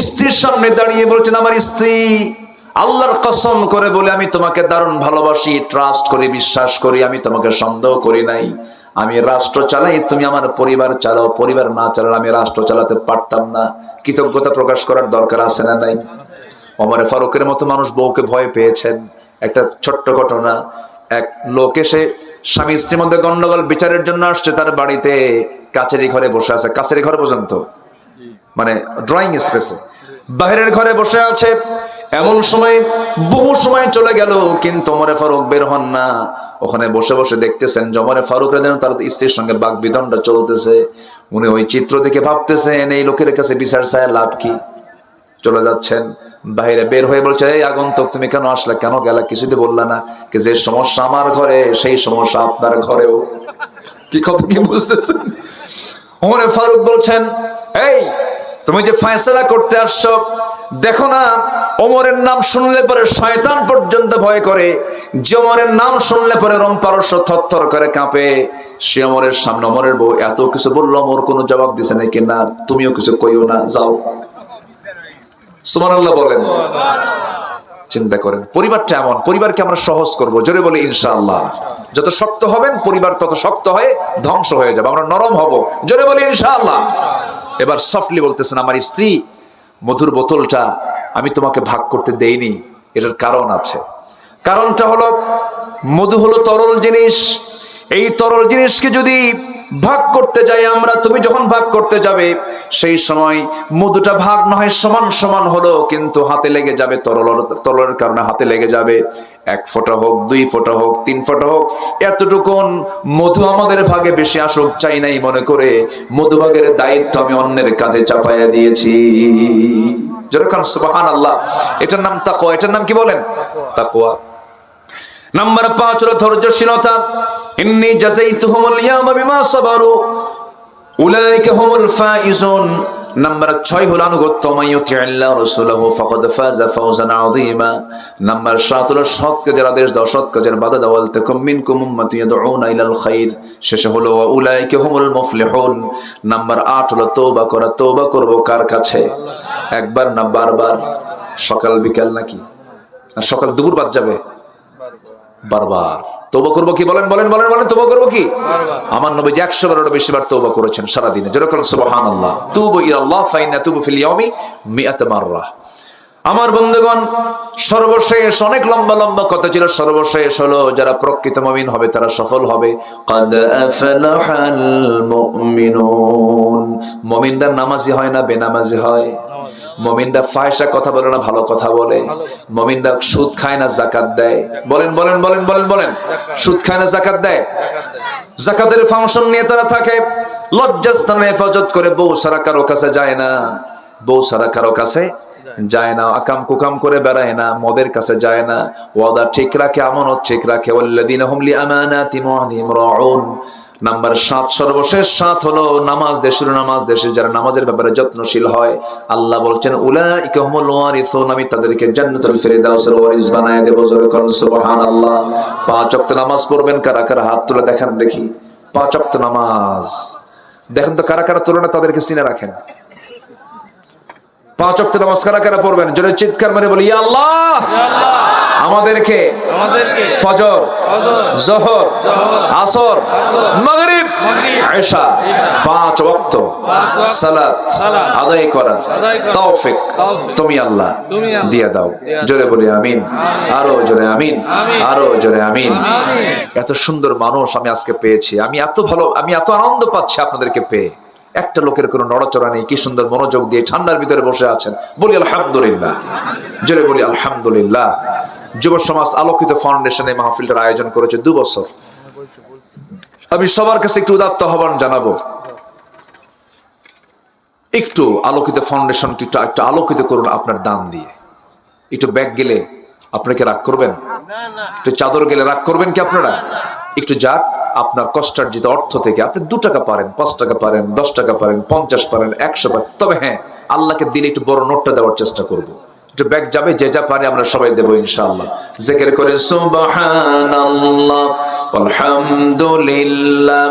স্ত্রীর সামনে দাঁড়িয়ে বলছেন, আমার স্ত্রী, আল্লাহর কসম করে বলে আমি তোমাকে দারুণ ভালোবাসি, ট্রাস্ট করি, বিশ্বাস করি, আমি তোমাকে সন্দেহ করি নাই। আমি রাষ্ট্র চালাই, তুমি আমার পরিবার চালাও, পরিবার না চালালে আমি রাষ্ট্র চালাতে পারতাম না। কৃতজ্ঞতা প্রকাশ করার দরকার আছে না নাই? ওমর ফারুকের মতো মানুষ বউকে ভয় পেয়েছেন। একটা ছোট্ট ঘটনা, এক লোক এসে স্বামী স্ত্রীর মধ্যে গন্ডগোল বিচারের জন্য আসছে, তার বাড়িতে কাচেরি ঘরে বসে আছে, কাচেরি ঘরে পর্যন্ত মানে ড্রয়িং স্পেসে, বাইরের ঘরে বসে আছে। এমন সময় বহু সময় চলে গেল, কিন্তু ওমর ফারুক বের হন না। ওখানে বসে বসে দেখতেছেন যে ওমর ফারুক যেন তার স্ত্রীর সঙ্গে বাকবিতণ্ডা চলতেছে। উনি ওই চিত্র দেখে ভাবতেছেন, এই লোকের কাছে বিচার চায় লাভ কি? চলে যাচ্ছেন, বাইরে বের হয়ে বলছে, এই আগন্তুক তুমি কেন আসলে, কেন গেলা, কিছুতে বললা না? কি যে সমস্যা আমার ঘরে সেই সমস্যা আপনার ঘরেও। কি কথা কি বুঝতেছেন? ওমর ফারুক বলছেন, এই তুমি যে ফয়সালা করতে আসছো, দেখো না ওমরের নাম শুনলে পরে শয়তান পর্যন্ত ভয় করে, যে ওমরের নাম শুনলে পরে রোম পারস্য থরথর করে কাঁপে। সে ওমরের সামনে ওমরের বউ এত কিছু বললো, ওমর কোনো জবাব দিছে নাকি? না, তুমিও কিছু কইও না, যাও। সুবহানাল্লাহ বলেন। চিন্তা করেন, পরিবারটা এমন, পরিবারকে আমরা সহজ করব। জোরে বলি ইনশাআল্লাহ। যত শক্ত হবেন পরিবার তত শক্ত হয়ে ধ্বংস হয়ে যাবে, আমরা নরম হব। জোরে বলি ইনশাআল্লাহ। এবার সফটলি বলতেছেন, আমার স্ত্রী, মধুর বোতলটা আমি তোমাকে ভাগ করতে দেইনি, এটার কারণ আছে। কারণটা হলো, মধু হলো তরল জিনিস। এই তরল জিনিসকে যদি ভাগ করতে যাই আমরা, তুমি যখন ভাগ করতে যাবে সেই সময় মধুটা ভাগ না হয় সমান সমান হলো, কিন্তু হাতে লেগে যাবে, তরলের কারণে হাতে লেগে যাবে। 1 ফোঁটা হোক, 2 ফোঁটা হোক, 3 ফোঁটা হোক, এতটুকুন মধু আমাদের ভাগে বেশি আসুক চাই নাই মনে করে মধুভাগের দায়িত্ব আমি অন্যের কাঁধে চাপাইয়া দিয়েছি। যেরকম সুবহানাল্লাহ। এটার নাম তাকওয়া। এটার নাম কি বলেন? তাকওয়া। নাম্বার 5 হলো ধৈর্যশীলতা। ইন্নী জাযাইতুহুমুল ইয়াওমা বিমা সাবারু উলাইকা হুমুল ফাইজুন। নাম্বার 6 হলো আনুগত্য। মাইয়ুতিল্লাহ রাসূলুহু ফাকাদ ফাযা ফাওজান আযীমা। নাম্বার 7 হলো সৎ কাজের আদেশ দাও, সৎ কাজের বাধা দাও। আলতাকুম মিনকুম উম্মাতুন ইয়াদউনা ইলাল খাইর। শেষে হলো ওয়া উলাইকা হুমুল মুফলিহুন। নাম্বার 8 হলো তওবা করা। তওবা করব কার কাছে? একবার না বারবার? সকাল বিকাল নাকি? না সকাল দুপুর বাদ যাবে? বারবার তওবা করব কি? বলেন বলেন বলেন বলেন, তওবা করব কি? আমার নবীজি 100 বারেরও বেশি বার তওবা করেছেন সারা দিনে। যেরকম সুবহানাল্লাহ। তুবু ইলাল্লাহ ফাইন্না তুবু ফিল ইয়াউমি 100 মাররা। আমার বন্ধুগণ, সর্বশেষ অনেক লম্বা লম্বা কথা ছিল, সর্বশেষ হলো যারা প্রকৃত মুমিন হবে তারা সফল হবে। ক্বাদ আফলাহাল মুমিনুন। মুমিনরা নামাজি হয় না বেনামাজি হয়? মুমিনরা ফাহিশা কথা বলে না, ভালো কথা বলে। মুমিনরা সুদ খায় না, যাকাত দেয়। বলেন বলেন বলেন বলেন বলেন, সুদ খায় না, যাকাত দেয়। যাকাতের ফাংশন নিয়ে তারা থাকে। লজ্জাস্থানে হেফাজত করে, বউ সারা কারো কাছে যায় না, বউ সারা কারো কাছে যায় না, আকাম কুকাম করে বেড়ায় না, মদের কাছে যায় না, ওয়াদা ঠিক রাখে, আমানত ঠিক রাখে। ওয়াল্লাযীনা হুম লিআমানাতিহিম ওয়া আহদিহিম রাউন। নাম্বার 7, সর্বশেষ 7 হলো নামাজ দেশের, নামাজ দেশে যারা নামাজের ব্যাপারে যত্নশীল হয়, আল্লাহ বলছেন উলাইকা হুমুল ওয়ারিসুন, আমি তাদেরকে জান্নাতুল ফিরদাউসের ওয়ারিস বানায় দেব। জোরে করুন সুবহানাল্লাহ। 5 ওয়াক্ত নামাজ পড়বেন কারা কারা? হাত তুলে দেখান দেখি। 5 ওয়াক্ত নামাজ দেখেন তো কারা কারা তুলনা, তাদেরকে চিনে রাখেন। 5 ওয়াক্ত নামাজ কারা কারা পড়বেন? জোরে চিৎকার মেরে বলি ইয়া আল্লাহ, আমাদেরকে ফজর, যোহর, আসর, মাগরিব, ইশা 5 ওয়াক্ত সালাত আদায় করার তৌফিক তুমি আল্লাহ দিয়ে দাও। জোরে বলি আমিন, আরো জোরে আমিন, আরো জোরে আমিন। এত সুন্দর মানুষ আমি আজকে পেয়েছি, আমি এত ভালো, আমি এত আনন্দ পাচ্ছি আপনাদেরকে পেয়ে। একটা লোকের কোনো নড়াচড়া নেই, কি সুন্দর মনোযোগ দিয়ে ঠান্ডার ভিতরে বসে আছেন। বলি আলহামদুলিল্লাহ, জোরে বলি আলহামদুলিল্লাহ। যুব সমাজ আলোকিত ফাউন্ডেশনে মাহফিলটার আয়োজন করেছে 2 বছর। আমি সবার কাছে একটু উদাত্ত আহ্বান জানাবো, একটু আলোকিত ফাউন্ডেশনকে একটু আলোকিত করুন আপনার দান দিয়ে। একটু ব্যাগ গেলে আপনাকে রাগ করবেন? একটু চাদর গেলে রাগ করবেন কি আপনারা? একটু যাক আপনার কষ্টার্জিত অর্থ থেকে আপনি 2 টাকা পারেন, 5 টাকা পারেন, 10 টাকা পারেন, 50 পারেন, 100 পারেন। তবে হ্যাঁ, আল্লাহকে দিলে একটু বড় নোটটা দেওয়ার চেষ্টা করব। একটু ব্যাগ যাবে, যে যা পারে আমরা সবাই দেবো ইনশাআল্লাহ। জিকির করে সুবহানাল্লাহ আলহামদুলিল্লাহ,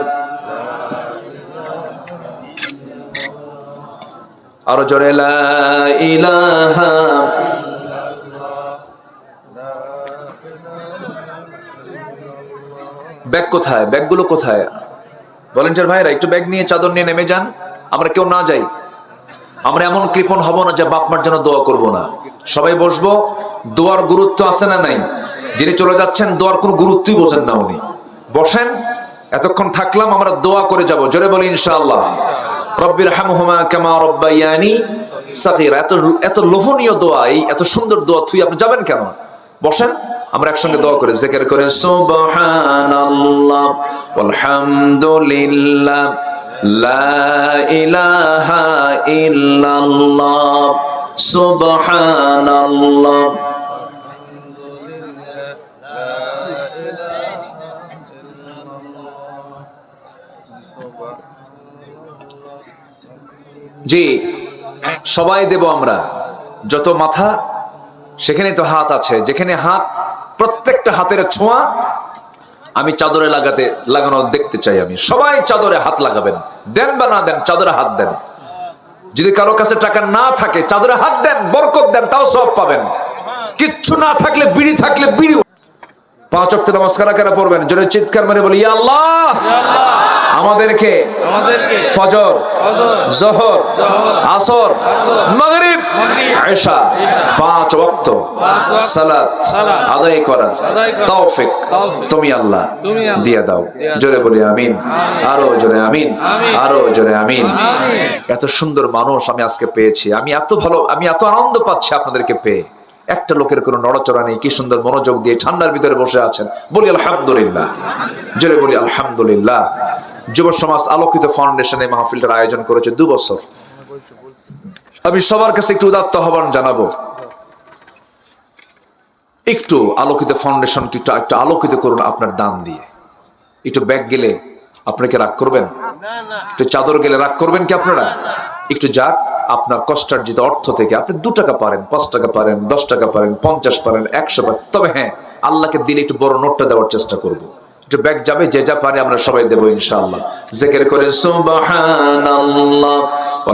আরো জোরে লা ইলাহা। ব্যাগ কোথায়? ব্যাগগুলো কোথায়? ভলান্টিয়ার ভাইরা একটু ব্যাগ নিয়ে, চাদর নিয়ে নেমে যান। আমরা কেউ না যাই, আমরা এমন কৃপণ হব না যে বাপ মার জন্য দোয়া করব না। সবাই বসবো। দোয়ার গুরুত্ব আছে না নাই? যিনি চলে যাচ্ছেন দোয়ার কোনো গুরুত্বই বোঝেন না উনি। বসেন, এতক্ষণ থাকলাম, আমরা দোয়া করে যাব। জোরে বলি ইনশাআল্লাহ। রব্বির হামহুমা কামা রব্বায়ানি সাগীরা। এত লোভনীয় দোয়া, এই এত সুন্দর দোয়া তুই আপনি যাবেন কেন? বসেন, আমরা একসঙ্গে দোয়া করে জিকির করে সুবহানাল্লাহ ওয়ালহামদুলিল্লাহ লা ইলাহা ইল্লাল্লাহ সুবহানাল্লাহ। জি, সবাই দেব আমরা। যত মাথা সেখানে তো হাত আছে, যেখানে হাত, প্রত্যেকটা হাতের ছোঁয়া আমি চাদরে লাগানো দেখতে চাই। আমি সবাই চাদরে হাত লাগাবেন, দেন বা না দেন, চাদরে হাত দেন। যদি কারো কাছে টাকা না থাকে চাদরে হাত দেন, বরকত দেন, তাও সব পাবেন। কিচ্ছু না থাকলে, বিড়ি থাকলে বিড়ি। 5 ওয়াক্ত নামাজ কারা কারা পড়বেন? জোরে চিৎকার মেরে বলি ইয়া আল্লাহ, আমাদেরকে ফজর, যোহর, আসর, মাগরিব, ইশা 5 ওয়াক্ত সালাত আদায় করার তৌফিক তুমি আল্লাহ দিয়ে দাও। জোরে বলি আমিন, আরো জোরে আমিন, আরো জোরে আমিন। এত সুন্দর মানুষ আমি আজকে পেয়েছি, আমি এত ভালো, আমি এত আনন্দ পাচ্ছি আপনাদেরকে পেয়ে। একটা লোকের কোনো নড়াচড়া নেই, কি সুন্দর মনোযোগ দিয়ে ঠান্ডার ভিতরে বসে আছেন। বলি আলহামদুলিল্লাহ, জোরে বলি আলহামদুলিল্লাহ। যুব সমাজ আলোকিত ফাউন্ডেশনে মাহফিলটার আয়োজন করেছে 2 বছর। আমি সবার কাছে একটু উদাত্ত আহ্বান জানাবো, একটু আলোকিত ফাউন্ডেশনকে একটু আলোকিত করুন আপনার দান দিয়ে। একটু ব্যাগ গেলে আপনাকে রাগ করবেন? একটু চাদর গেলে রাগ করবেন কি আপনারা? একটু যাক আপনার কষ্টার্জিত অর্থ থেকে আপনি 2 টাকা পারেন, 5 টাকা পারেন, 10 টাকা পারেন, 50 পারেন, 100 পারেন। তবে হ্যাঁ, আল্লাহকে দিলে একটু বড় নোটটা দেওয়ার চেষ্টা করব। একটু ব্যাগ যাবে, যে যা পারে আমরা সবাই দেবো ইনশাআল্লাহ। জিকির করে সুবহানাল্লাহ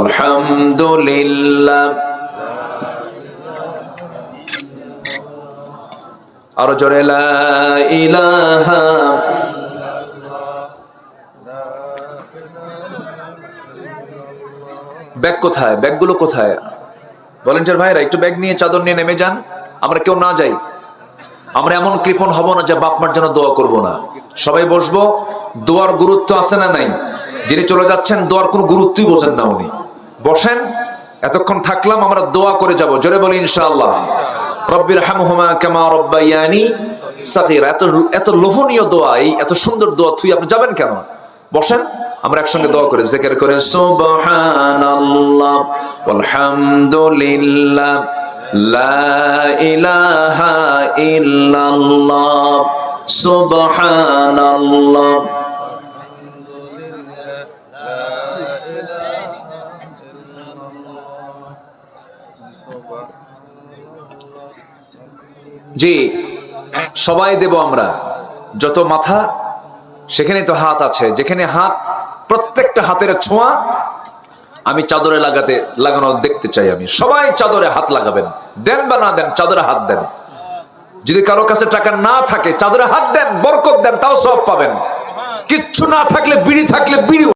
আলহামদুলিল্লাহ, আরো জোরে লা ইলাহা। ব্যাগ কোথায়? ব্যাগগুলো কোথায়? ভলান্টিয়ার ভাইরা একটু ব্যাগ নিয়ে, চাদর নিয়ে নেমে যান। আমরা কেউ না যাই, আমরা এমন কৃপণ হব না যে বাপ মার জন্য দোয়া করব না। সবাই বসবো। দোয়ার গুরুত্ব আছে না নাই? যিনি চলে যাচ্ছেন দোয়ার কোনো গুরুত্বই বোঝেন না উনি। বসেন, এতক্ষণ থাকলাম, আমরা দোয়া করে যাব, জোরে বলি ইনশাআল্লাহ। রব্বির হামহুমা কামা রব্বায়ানি সাগীরা। এত লোভনীয় দোয়া, এই এত সুন্দর দোয়া তুই আপনি যাবেন কেন? বসেন, আমরা একসঙ্গে দোয়া করে জিকির করে সুবহানাল্লাহ ওয়ালহামদুলিল্লাহ লা ইলাহা ইল্লাল্লাহ সুবহানাল্লাহ। জি, সবাই দেব আমরা। যত মাথা সেখানে তো হাত আছে, যেখানে হাত, প্রত্যেকটা হাতের ছোঁয়া আমি চাদরে লাগানো দেখতে চাই। আমি সবাই চাদরে হাত লাগাবেন, দেন বা না দেন, চাদরে হাত দেন। যদি কারো কাছে টাকা না থাকে চাদরে হাত দেন, বরকত দেন, তাও সব পাবেন। কিচ্ছু না থাকলে, বিড়ি থাকলে বিড়ি